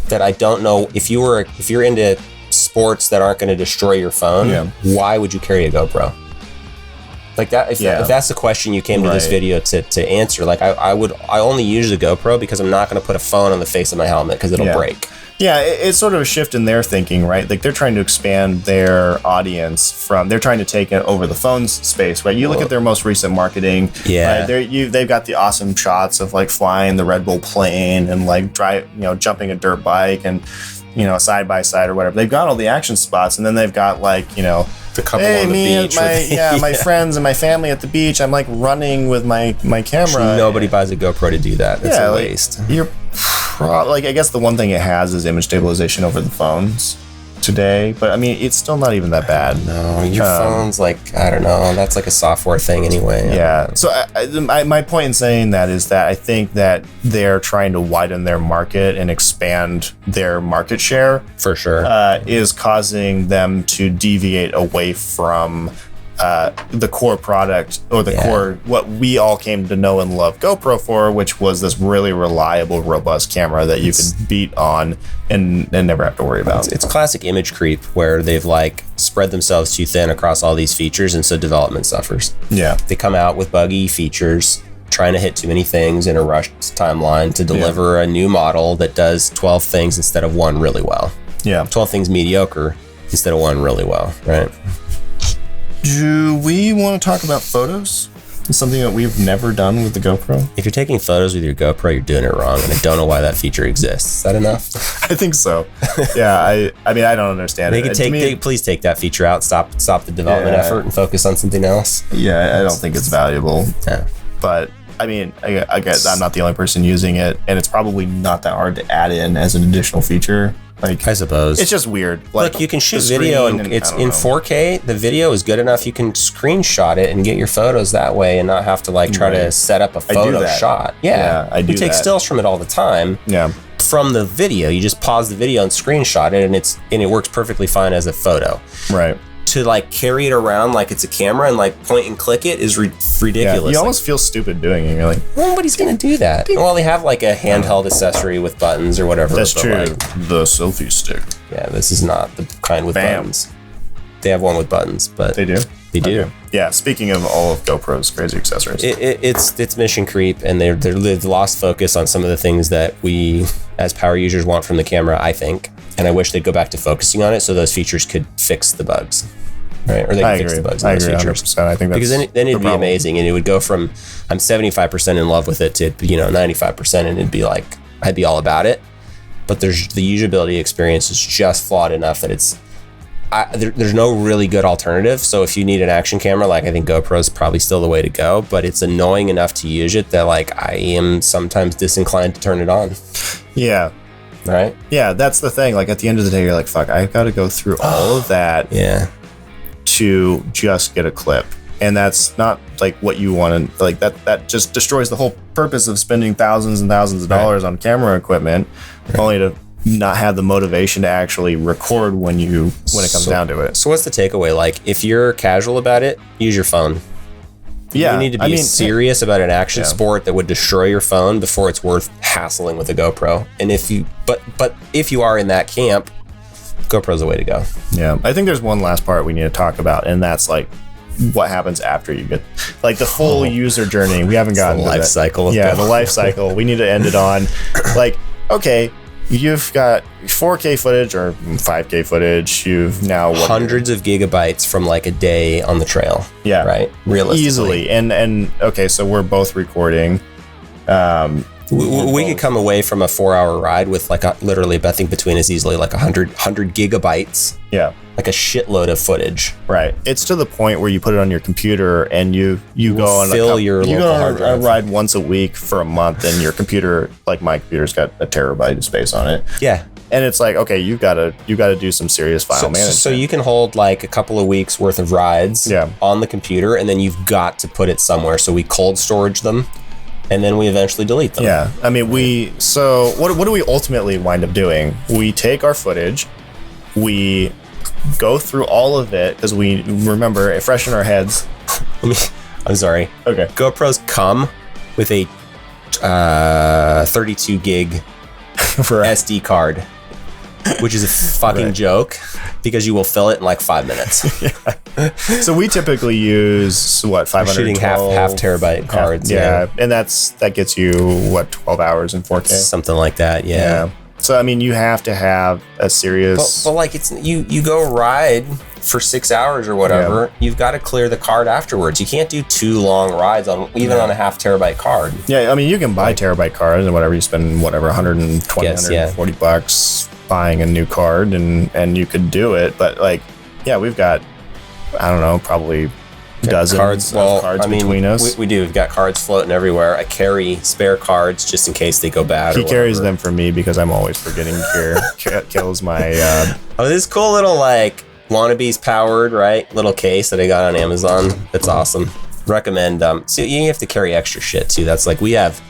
that I don't know if you're into sports that aren't going to destroy your phone. Why would you carry a GoPro? Like that, if that's the question you came to this video to answer, like I only use a GoPro because I'm not going to put a phone on the face of my helmet because it'll break. Yeah, it's sort of a shift in their thinking, right? Like they're trying to expand their audience they're trying to take it over the phone's space, right? You look at their most recent marketing, right? They've got the awesome shots of like flying the Red Bull plane and like jumping a dirt bike and, side by side or whatever. They've got all the action spots, and then they've got like, the couple on the beach. My friends and my family at the beach. I'm like running with my camera. Nobody buys a GoPro to do that. It's a waste. I guess the one thing it has is image stabilization over the phones today, but I mean it's still not even that bad. No, your phone's like, I don't know, that's like a software thing anyway. So my point in saying that is that I think that they're trying to widen their market and expand their market share, for sure, is causing them to deviate away from the core product, or the core, what we all came to know and love GoPro for, which was this really reliable, robust camera that you could beat on and never have to worry about. It's classic image creep where they've like spread themselves too thin across all these features, and so development suffers. Yeah. They come out with buggy features, trying to hit too many things in a rushed timeline to deliver a new model that does 12 things instead of one really well. Yeah. 12 things mediocre instead of one really well, right? Do we want to talk about photos? It's something that we've never done with the GoPro. If you're taking photos with your GoPro, you're doing it wrong, and I don't know why that feature exists. Is that enough? I think so. Yeah, I mean, I don't understand it. Please take that feature out. Stop the development effort and focus on something else. Yeah, I don't think it's valuable. Yeah. But I mean, I guess I'm not the only person using it, and it's probably not that hard to add in as an additional feature. Like, I suppose it's just weird. Like, look, you can shoot video and it's in 4K. The video is good enough. You can screenshot it and get your photos that way, and not have to like try to set up a photo shot. Yeah, I do. You take stills from it all the time. Yeah. From the video, you just pause the video and screenshot it, and it works perfectly fine as a photo. Right. To like carry it around like it's a camera and like point and click it is ridiculous. Yeah, you almost feel stupid doing it. You're like, nobody's gonna do that. Well, they have like a handheld accessory with buttons or whatever. That's true. Like, the selfie stick. Yeah, this is not the kind with buttons. They have one with buttons, but they do. They do. Okay. Yeah. Speaking of all of GoPro's crazy accessories, it's mission creep, and they've lost focus on some of the things that we as power users want from the camera, I think. And I wish they'd go back to focusing on it so those features could fix the bugs. Right, or they can fix the bugs in those features. 100%. I think that's because then it'd be amazing, and it would go from I'm 75% in love with it to 95%, and it'd be like I'd be all about it. But the usability experience is just flawed enough that there's no really good alternative. So if you need an action camera, like I think GoPro is probably still the way to go. But it's annoying enough to use it that like I am sometimes disinclined to turn it on. Yeah. right? Yeah, that's the thing. Like at the end of the day, you're like, fuck, I've got to go through all of that to just get a clip. And that's not like what you want to, like that just destroys the whole purpose of spending thousands and thousands of dollars on camera equipment, only to not have the motivation to actually record when it comes down to it. So what's the takeaway? Like, if you're casual about it, use your phone. Yeah, you need to be serious about an action sport that would destroy your phone before it's worth hassling with a GoPro. And if you are in that camp, GoPro's the way to go. Yeah, I think there's one last part we need to talk about, and that's like what happens after you get like the full user journey. We haven't gotten the life cycle. Yeah, the life cycle. We need to end it on like, okay, you've got 4K footage or 5K footage. You've now hundreds of gigabytes from like a day on the trail. Yeah, right. Realistically, easily. And okay, so we're both recording. We could come away from a 4-hour ride with like literally, I think between us easily like 100 gigabytes. Yeah. Like a shitload of footage. Right. It's to the point where you put it on your computer and you go on a ride once a week for a month, and your computer, like my computer's got a terabyte of space on it. Yeah. And it's like, okay, you gotta do some serious file management. So you can hold like a couple of weeks worth of rides on the computer, and then you've got to put it somewhere. So we cold storage them, and then we eventually delete them. Yeah. I mean, what do we ultimately wind up doing? We take our footage, we go through all of it, because we remember it fresh in our heads. I'm sorry. Okay. GoPros come with a 32 gig for SD card, which is a fucking joke, because you will fill it in like 5 minutes. So we typically use what, 512? Shooting half terabyte cards. Yeah. And that gets you what, 12 hours in 4K? Something like that. Yeah. So I mean, you have to have a serious. But like, it's you go ride for 6 hours or whatever. Yeah. You've got to clear the card afterwards. You can't do 2 long rides on a half terabyte card. Yeah, I mean, you can buy terabyte cards and whatever. You spend whatever 120, 140 bucks buying a new card, and you could do it. But like, yeah, we've got, I don't know, probably dozens of cards between us. We do. We've got cards floating everywhere. I carry spare cards just in case they go bad. He carries them for me because I'm always forgetting to kills my. This cool little like WannaBes powered little case that I got on Amazon. That's awesome. Recommend. So you have to carry extra shit too. That's like we have.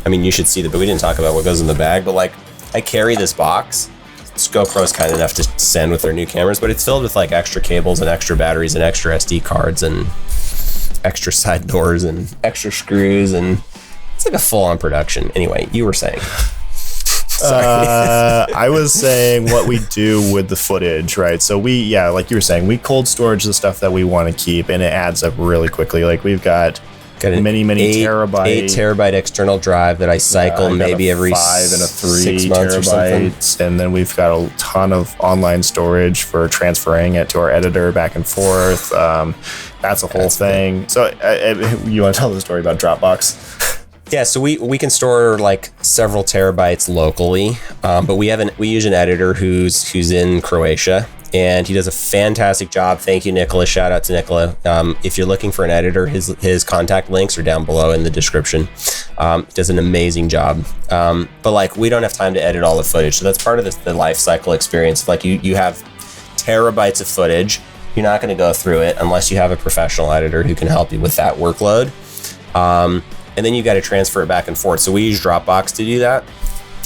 I mean, you should see but we didn't talk about what goes in the bag. But like, I carry this box. GoPro's kind enough to send with their new cameras, but it's filled with like extra cables and extra batteries and extra SD cards and extra side doors and extra screws, and it's like a full-on production. Anyway, you were saying. I was saying what we do with the footage, right? So like you were saying, we cold storage the stuff that we want to keep, and it adds up really quickly. Like we've got many terabyte, 8 terabyte external drive that I cycle maybe every 5 and a 3 6 months terabytes, and then we've got a ton of online storage for transferring it to our editor back and forth. That's a whole thing. Good. So you want to tell the story about Dropbox? Yeah, so we can store like several terabytes locally, but we use an editor who's in Croatia. And he does a fantastic job. Thank you, Nicola. Shout out to Nicola. If you're looking for an editor, his contact links are down below in the description. Does an amazing job. But like, we don't have time to edit all the footage. So that's part of the life cycle experience. Like you have terabytes of footage. You're not going to go through it unless you have a professional editor who can help you with that workload. And then you got to transfer it back and forth. So we use Dropbox to do that.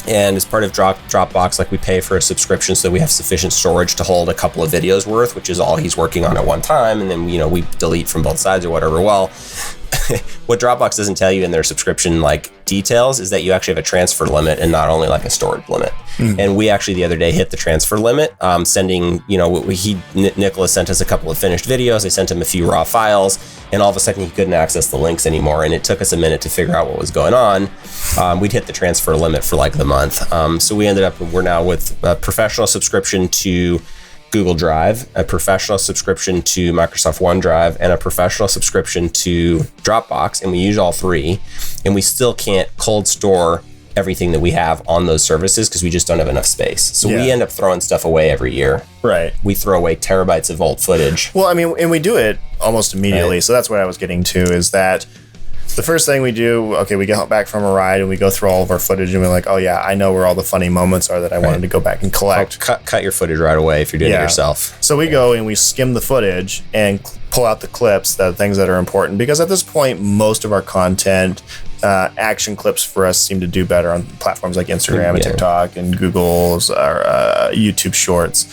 And as part of Dropbox, like we pay for a subscription so we have sufficient storage to hold a couple of videos worth, which is all he's working on at one time. And then, we delete from both sides or whatever. Well, what Dropbox doesn't tell you in their subscription like details is that you actually have a transfer limit and not only like a storage limit. Mm-hmm. And we actually the other day hit the transfer limit, sending, Nicholas sent us a couple of finished videos. I sent him a few raw files, and all of a sudden he couldn't access the links anymore. And it took us a minute to figure out what was going on. We'd hit the transfer limit for like the month. So we're now with a professional subscription to Google Drive, a professional subscription to Microsoft OneDrive, and a professional subscription to Dropbox, and we use all 3, and we still can't cold store everything that we have on those services because we just don't have enough space. So we end up throwing stuff away every year. Right. We throw away terabytes of old footage. Well, I mean, and we do it almost immediately. Right. So that's what I was getting to, is that The first thing we do, we get back from a ride and we go through all of our footage and we're like, oh yeah, I know where all the funny moments are that I wanted to go back and collect. Cut your footage right away if you're doing it yourself. So we go and we skim the footage and pull out the clips, the things that are important, because at this point, most of our content, action clips for us seem to do better on platforms like Instagram and TikTok and Google's or YouTube Shorts.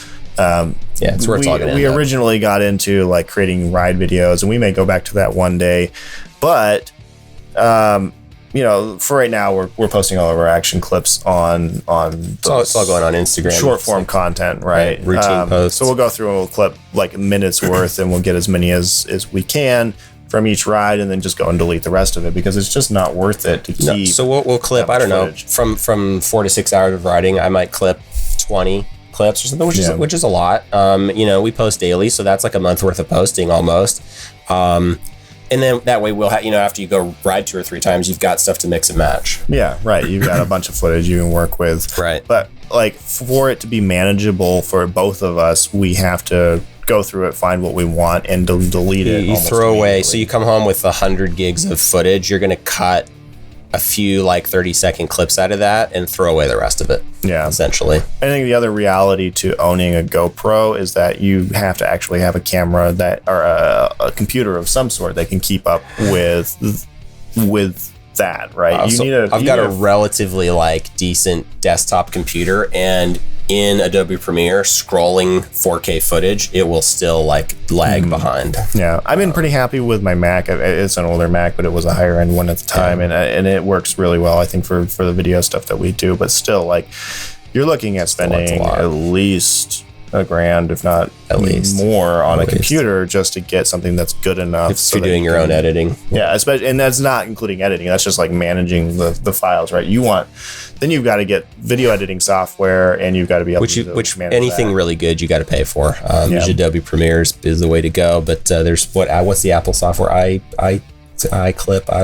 It's where it's all gonna we end up. originally got into like creating ride videos, and we may go back to that one day, but for right now we're posting all of our action clips on it's all going on Instagram, short form content, right? Routine posts. So we'll go through and we'll clip like minutes worth, and we'll get as many as we can from each ride, and then just go and delete the rest of it, because it's just not worth it to keep. No, so we'll clip, I don't know, from 4 to 6 hours of riding, I might clip 20 clips or something, which is a lot. We post daily, so that's like a month worth of posting almost. And then that way we'll have, after you go ride 2 or 3 times, you've got stuff to mix and match. Yeah, right. You've got a bunch of footage you can work with. Right. But like for it to be manageable for both of us, we have to go through it, find what we want, and delete it. You throw away. So you come home with 100 gigs of footage. You're going to cut a few like 30-second clips out of that and throw away the rest of it. Yeah, essentially. I think the other reality to owning a GoPro is that you have to actually have a camera that, or a computer of some sort that can keep up with that, right? I've got a relatively like decent desktop computer, and in Adobe Premiere, scrolling 4K footage, it will still like lag behind. Yeah, I've been pretty happy with my Mac. It's an older Mac, but it was a higher end one at the time, and it works really well, I think, for the video stuff that we do. But still, like, you're looking at spending at least $1,000, if not at least more, on a computer just to get something that's good enough. If you're doing your own editing. Yeah, especially, and that's not including editing. That's just like managing the files, right? Then you've got to get video editing software, and you've got to be able to manage anything that. Really good you got to pay for. Adobe Premiere is the way to go. But there's what's the Apple software? iClip.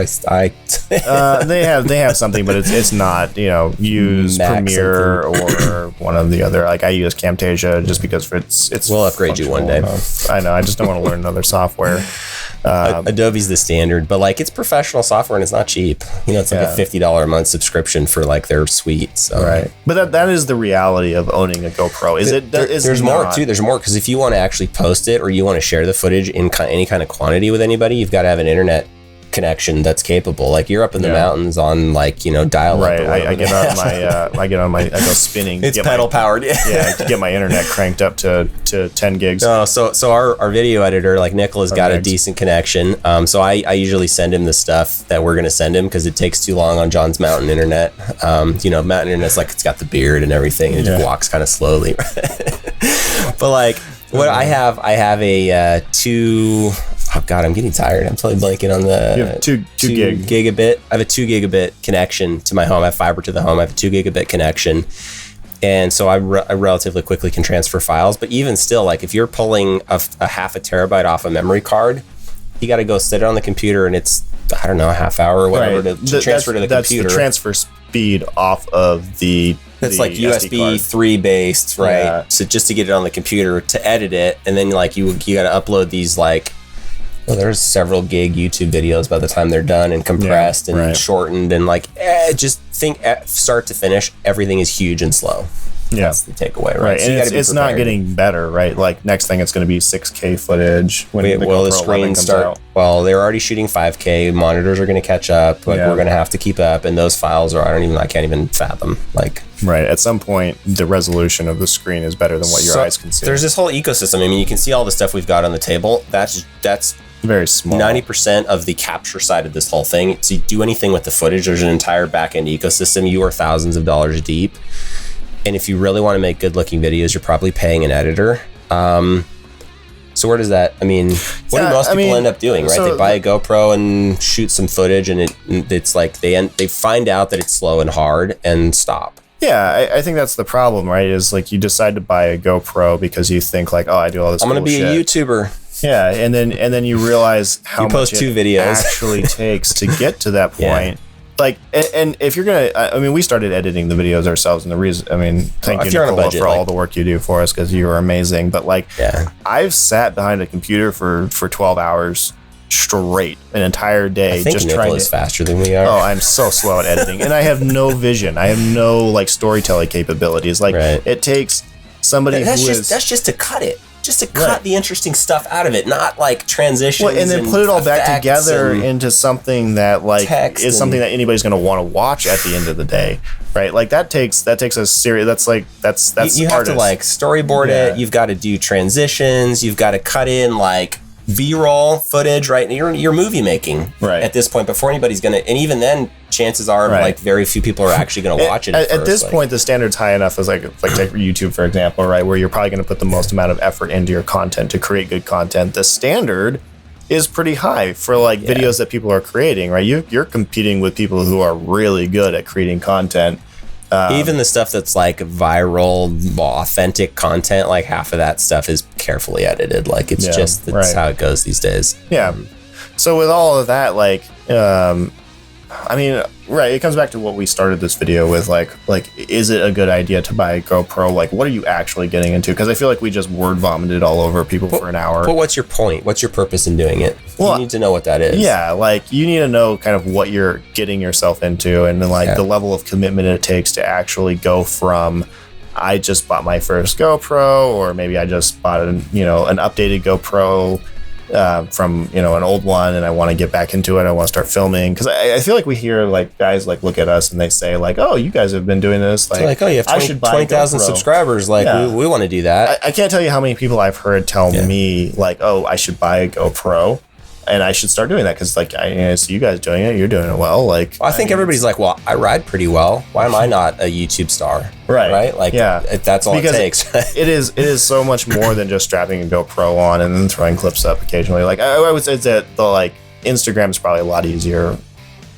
They have something, but it's not use Premiere or one of the other. Like I use Camtasia just because it's. We'll upgrade you one day. I know. I just don't want to learn another software. Adobe's the standard, but like it's professional software and it's not cheap. It's like a $50 a month subscription for like their suite. So. Right, but that is the reality of owning a GoPro. There's more too. There's more, because if you want to actually post it or you want to share the footage in any kind of quantity with anybody, you've got to have an internet connection that's capable. Like you're up in the mountains on dial-up. Right. I get on my I go spinning. It's pedal powered. To get my internet cranked up to 10 gigs. So our video editor, like Nicola's got a decent connection. So I usually send him the stuff that we're gonna send him, because it takes too long on John's mountain internet. Mountain internet's like, it's got the beard and everything, and it just walks kind of slowly. But like what I have a 2. Oh God, I'm getting tired. I'm totally blanking on the you have 2 gigabit. I have a 2 gigabit connection to my home. I have fiber to the home. I have a 2 gigabit connection. And so I relatively quickly can transfer files. But even still, like if you're pulling a half a terabyte off a memory card, you got to go sit it on the computer, and it's, I don't know, a half hour or whatever to transfer to the computer. That's the transfer speed off of the It's like USB 3 based, right? Yeah. So just to get it on the computer to edit it, and then like you got to upload these like. Well, there's several gig YouTube videos by the time they're done and compressed and shortened, and like just think start to finish, everything is huge and slow. Yeah, that's the takeaway, right? So and it's not getting better, right? Like next thing, it's going to be 6K footage when the screens start. Out. Well, they're already shooting 5K. Monitors are going to catch up. Like we're going to have to keep up, and those files are I can't even fathom. Like at some point, the resolution of the screen is better than what your eyes can see. There's this whole ecosystem. I mean, you can see all the stuff we've got on the table. That's very small. 90% of the capture side of this whole thing. To do anything with the footage, there's an entire back-end ecosystem. You are thousands of dollars deep. And if you really want to make good-looking videos, you're probably paying an editor. So where does that, what do most people end up doing, right? They buy a GoPro and shoot some footage, and it's like they find out that it's slow and hard and stop. Yeah, I think that's the problem, right? Is like you decide to buy a GoPro because you think like, oh, I do all this. I'm going to be a YouTuber. Yeah, and then you realize how much it videos. Actually takes to get to that point. Yeah. Like, and if you're gonna, we started editing the videos ourselves, and the reason, thank you, Nicola, for all the work you do for us, because you are amazing. But like, I've sat behind a computer for 12 hours straight, an entire day. I think Nickel is faster than we are. Oh, I'm so slow at editing, and I have no vision. I have no like storytelling capabilities. Like it takes somebody that's just to cut it. Just to cut the interesting stuff out of it, not like transitions. Well, and then put it all back together into something that like is something that anybody's going to want to watch at the end of the day, right? Like that takes a serious. That's you have to like storyboard it. You've got to do transitions. You've got to cut in like B-roll footage, right? You're movie making at this point before anybody's gonna, and even then, chances are like very few people are actually gonna watch it. At this point, the standard's high enough as like take YouTube for example, right, where you're probably gonna put the most amount of effort into your content to create good content. The standard is pretty high for like videos that people are creating, right? You're competing with people who are really good at creating content. Even the stuff that's like viral, authentic content, like half of that stuff is carefully edited. Like it's just that's how it goes these days. Yeah. So with all of that, like, I mean, it comes back to what we started this video with, like, is it a good idea to buy a GoPro? Like, what are you actually getting into? Because I feel like we just word vomited all over people for an hour. But what's your point? What's your purpose in doing it? Well, you need to know what that is. Yeah, like, you need to know kind of what you're getting yourself into, and then, like, the level of commitment it takes to actually go from, I just bought my first GoPro, or maybe I just bought an updated GoPro from an old one, and I want to get back into it. I want to start filming, because I feel like we hear like guys like look at us and they say like, oh, you guys have been doing this, like, oh, you have 20,000 subscribers, like we want to do that. I can't tell you how many people I've heard tell me like, oh, I should buy a GoPro and I should start doing that, because like I see you guys doing it, you're doing it well. Like, I think everybody's like, well, I ride pretty well, why am I not a YouTube star? Right. Like, that's all because it takes. it is so much more than just strapping a GoPro on and then throwing clips up occasionally. Like, I would say that the like Instagram is probably a lot easier,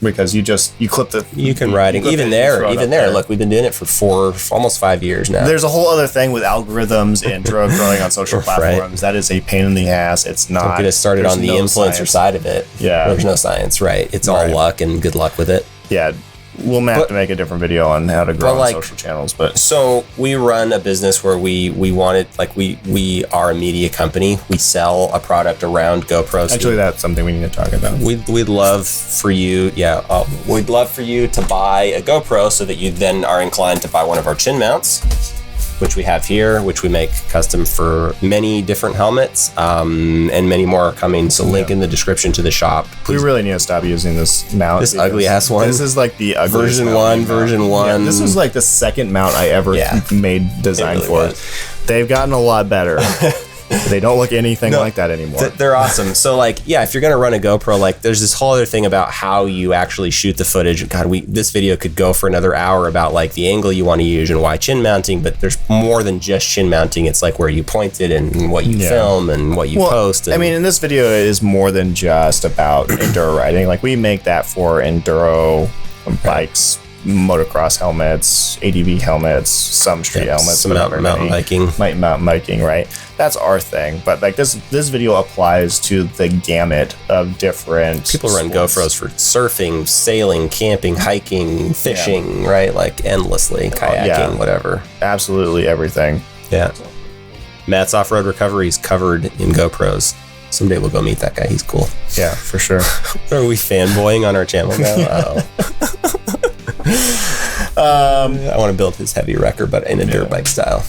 because you clip the, you can ride it. Even there, look, we've been doing it for almost 5 years now. There's a whole other thing with algorithms and growing on social platforms. That is a pain in the ass. It's not. Don't get us started on the influencer side of it. Yeah. There's no science, right? It's all luck, and good luck with it. Yeah. We'll have to make a different video on how to grow on social channels. But so we run a business where we wanted, like, we are a media company. We sell a product around GoPros. Actually, that's something we need to talk about. We'd love for you, we'd love for you to buy a GoPro so that you then are inclined to buy one of our chin mounts, which we have here, which we make custom for many different helmets, and many more are coming. So link in the description to the shop. Please. We really need to stop using this mount. This ugly ass one. This is like the ugliest version one. Yeah, this was like the second mount I ever made design for. They've gotten a lot better. They don't look anything like that anymore. They're awesome. So like, if you're going to run a GoPro, like there's this whole other thing about how you actually shoot the footage. God, this video could go for another hour about like the angle you want to use and why chin mounting, but there's more than just chin mounting. It's like where you point it and what you film and what you post. I mean, in this video is more than just about enduro riding. Like we make that for enduro bikes, motocross helmets, ADV helmets, some street helmets, some mountain biking, mountain biking, right? That's our thing. But like this video applies to the gamut of different. People run GoPros for surfing, sailing, camping, hiking, fishing, right? Like endlessly, kayaking, whatever. Absolutely everything. Yeah. Matt's off-road recovery is covered in GoPros. Someday we'll go meet that guy. He's cool. Yeah, for sure. Are we fanboying on our channel now? I want to build his heavy wrecker, but in a dirt bike style.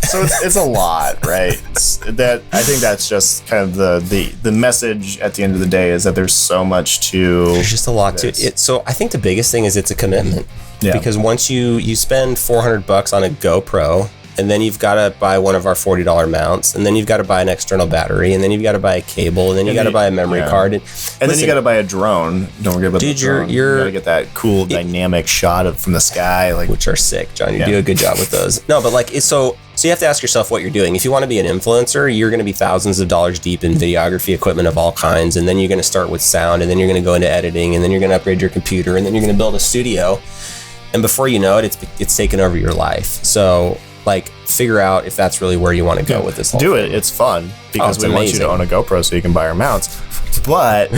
So it's a lot, right? I think that's just kind of the message at the end of the day, is that there's so much to. There's just a lot to it. So I think the biggest thing is it's a commitment. Yeah. Because once you spend $400 on a GoPro, and then you've got to buy one of our $40 mounts, and then you've got to buy an external battery, and then you've got to buy a cable, and then you got to buy a memory card, and then you got to buy a drone. Don't forget about the drone. You got to get that cool dynamic shot from the sky, like, which are sick, John. You do a good job with those. No, but like so you have to ask yourself what you're doing. If you want to be an influencer, you're going to be thousands of dollars deep in videography equipment of all kinds, and then you're going to start with sound, and then you're going to go into editing, and then you're going to upgrade your computer, and then you're going to build a studio, and before you know it, it's taken over your life. So like, figure out if that's really where you want to go with this whole thing. It's fun, because we want you to own a GoPro so you can buy our mounts, but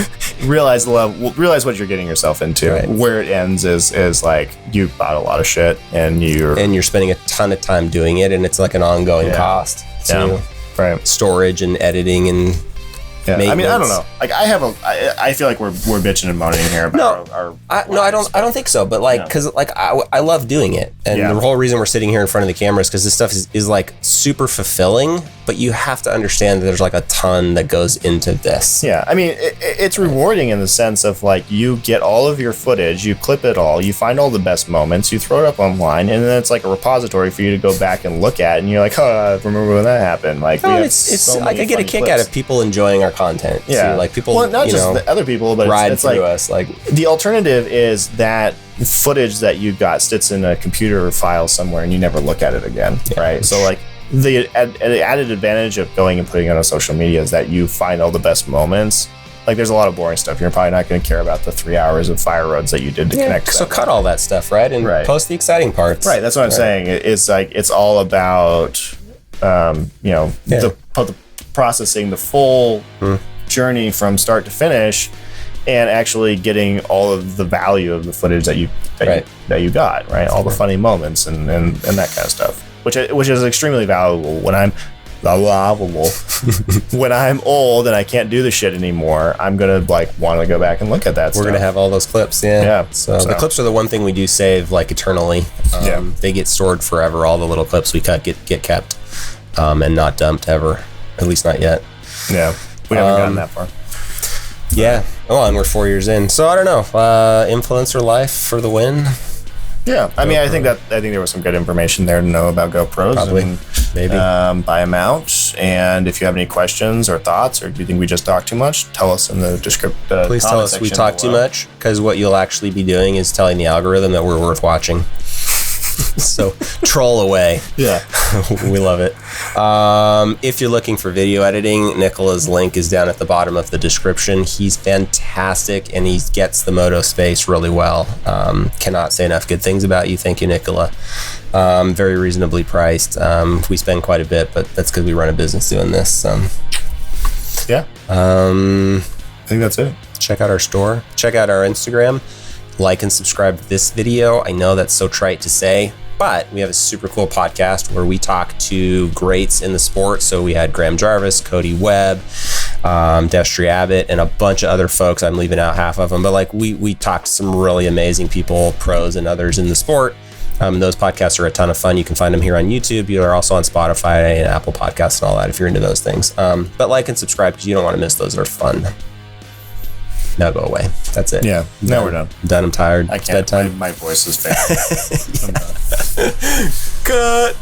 realize what you're getting yourself into. Right. Where it ends is like, you bought a lot of shit and you're spending a ton of time doing it, and it's like an ongoing cost to storage and editing and Yeah. I mean, I don't know. Like I feel like we're bitching and moaning here about I don't think so. But like, because like I love doing it, and the whole reason we're sitting here in front of the camera is because this stuff is like super fulfilling. But you have to understand that there's like a ton that goes into this. Yeah, I mean, it's rewarding in the sense of like you get all of your footage, you clip it all, you find all the best moments, you throw it up online, and then it's like a repository for you to go back and look at, and you're like, oh, I remember when that happened. Like, it's like I get a kick out of people enjoying our content. Yeah, too. Like people, well, not just the other people, but it's through like us. Like the alternative is that footage that you got sits in a computer file somewhere, and you never look at it again, right? So like. The added advantage of going and putting it on social media is that you find all the best moments. Like, there's a lot of boring stuff. You're probably not going to care about the 3 hours of fire roads that you did to connect. So cut all that stuff, right? And post the exciting parts. Right. That's what I'm saying. It's like, it's all about, the processing the full journey from start to finish, and actually getting all of the value of the footage that you got, right? All the funny moments and that kind of stuff. Which is extremely valuable when I'm old and I can't do the shit anymore. I'm gonna like want to go back and look at that. We're gonna have all those clips, yeah. So the clips are the one thing we do save like eternally. They get stored forever. All the little clips we cut get kept and not dumped ever. At least not yet. Yeah, we haven't gotten that far. Yeah. Oh, and we're 4 years in. So I don't know. Influencer life for the win. Yeah, I mean, I think there was some good information there to know about GoPros. Probably, and, maybe. Buy them out, and if you have any questions or thoughts, or do you think we just talk too much, tell us in the description. Please tell us we talk too much, because what you'll actually be doing is telling the algorithm that we're worth watching. So troll away. Yeah. We love it. If you're looking for video editing, Nicola's link is down at the bottom of the description. He's fantastic, and he gets the moto space really well. Cannot say enough good things about you. Thank you, Nicola. Very reasonably priced. We spend quite a bit, but that's because we run a business doing this. Yeah. I think that's it. Check out our store. Check out our Instagram. Like and subscribe to this video. I know that's so trite to say, but we have a super cool podcast where we talk to greats in the sport. So we had Graham Jarvis, Cody Webb, Destry Abbott, and a bunch of other folks. I'm leaving out half of them, but like we talked to some really amazing people, pros and others in the sport. Those podcasts are a ton of fun. You can find them here on YouTube. You are also on Spotify and Apple Podcasts and all that if you're into those things. But like and subscribe because you don't want to miss those. They're fun. Now go away. That's it. Yeah. Now we're done. I'm done. I'm tired. I can't. It's bedtime. My voice is failing. I'm done. Cut.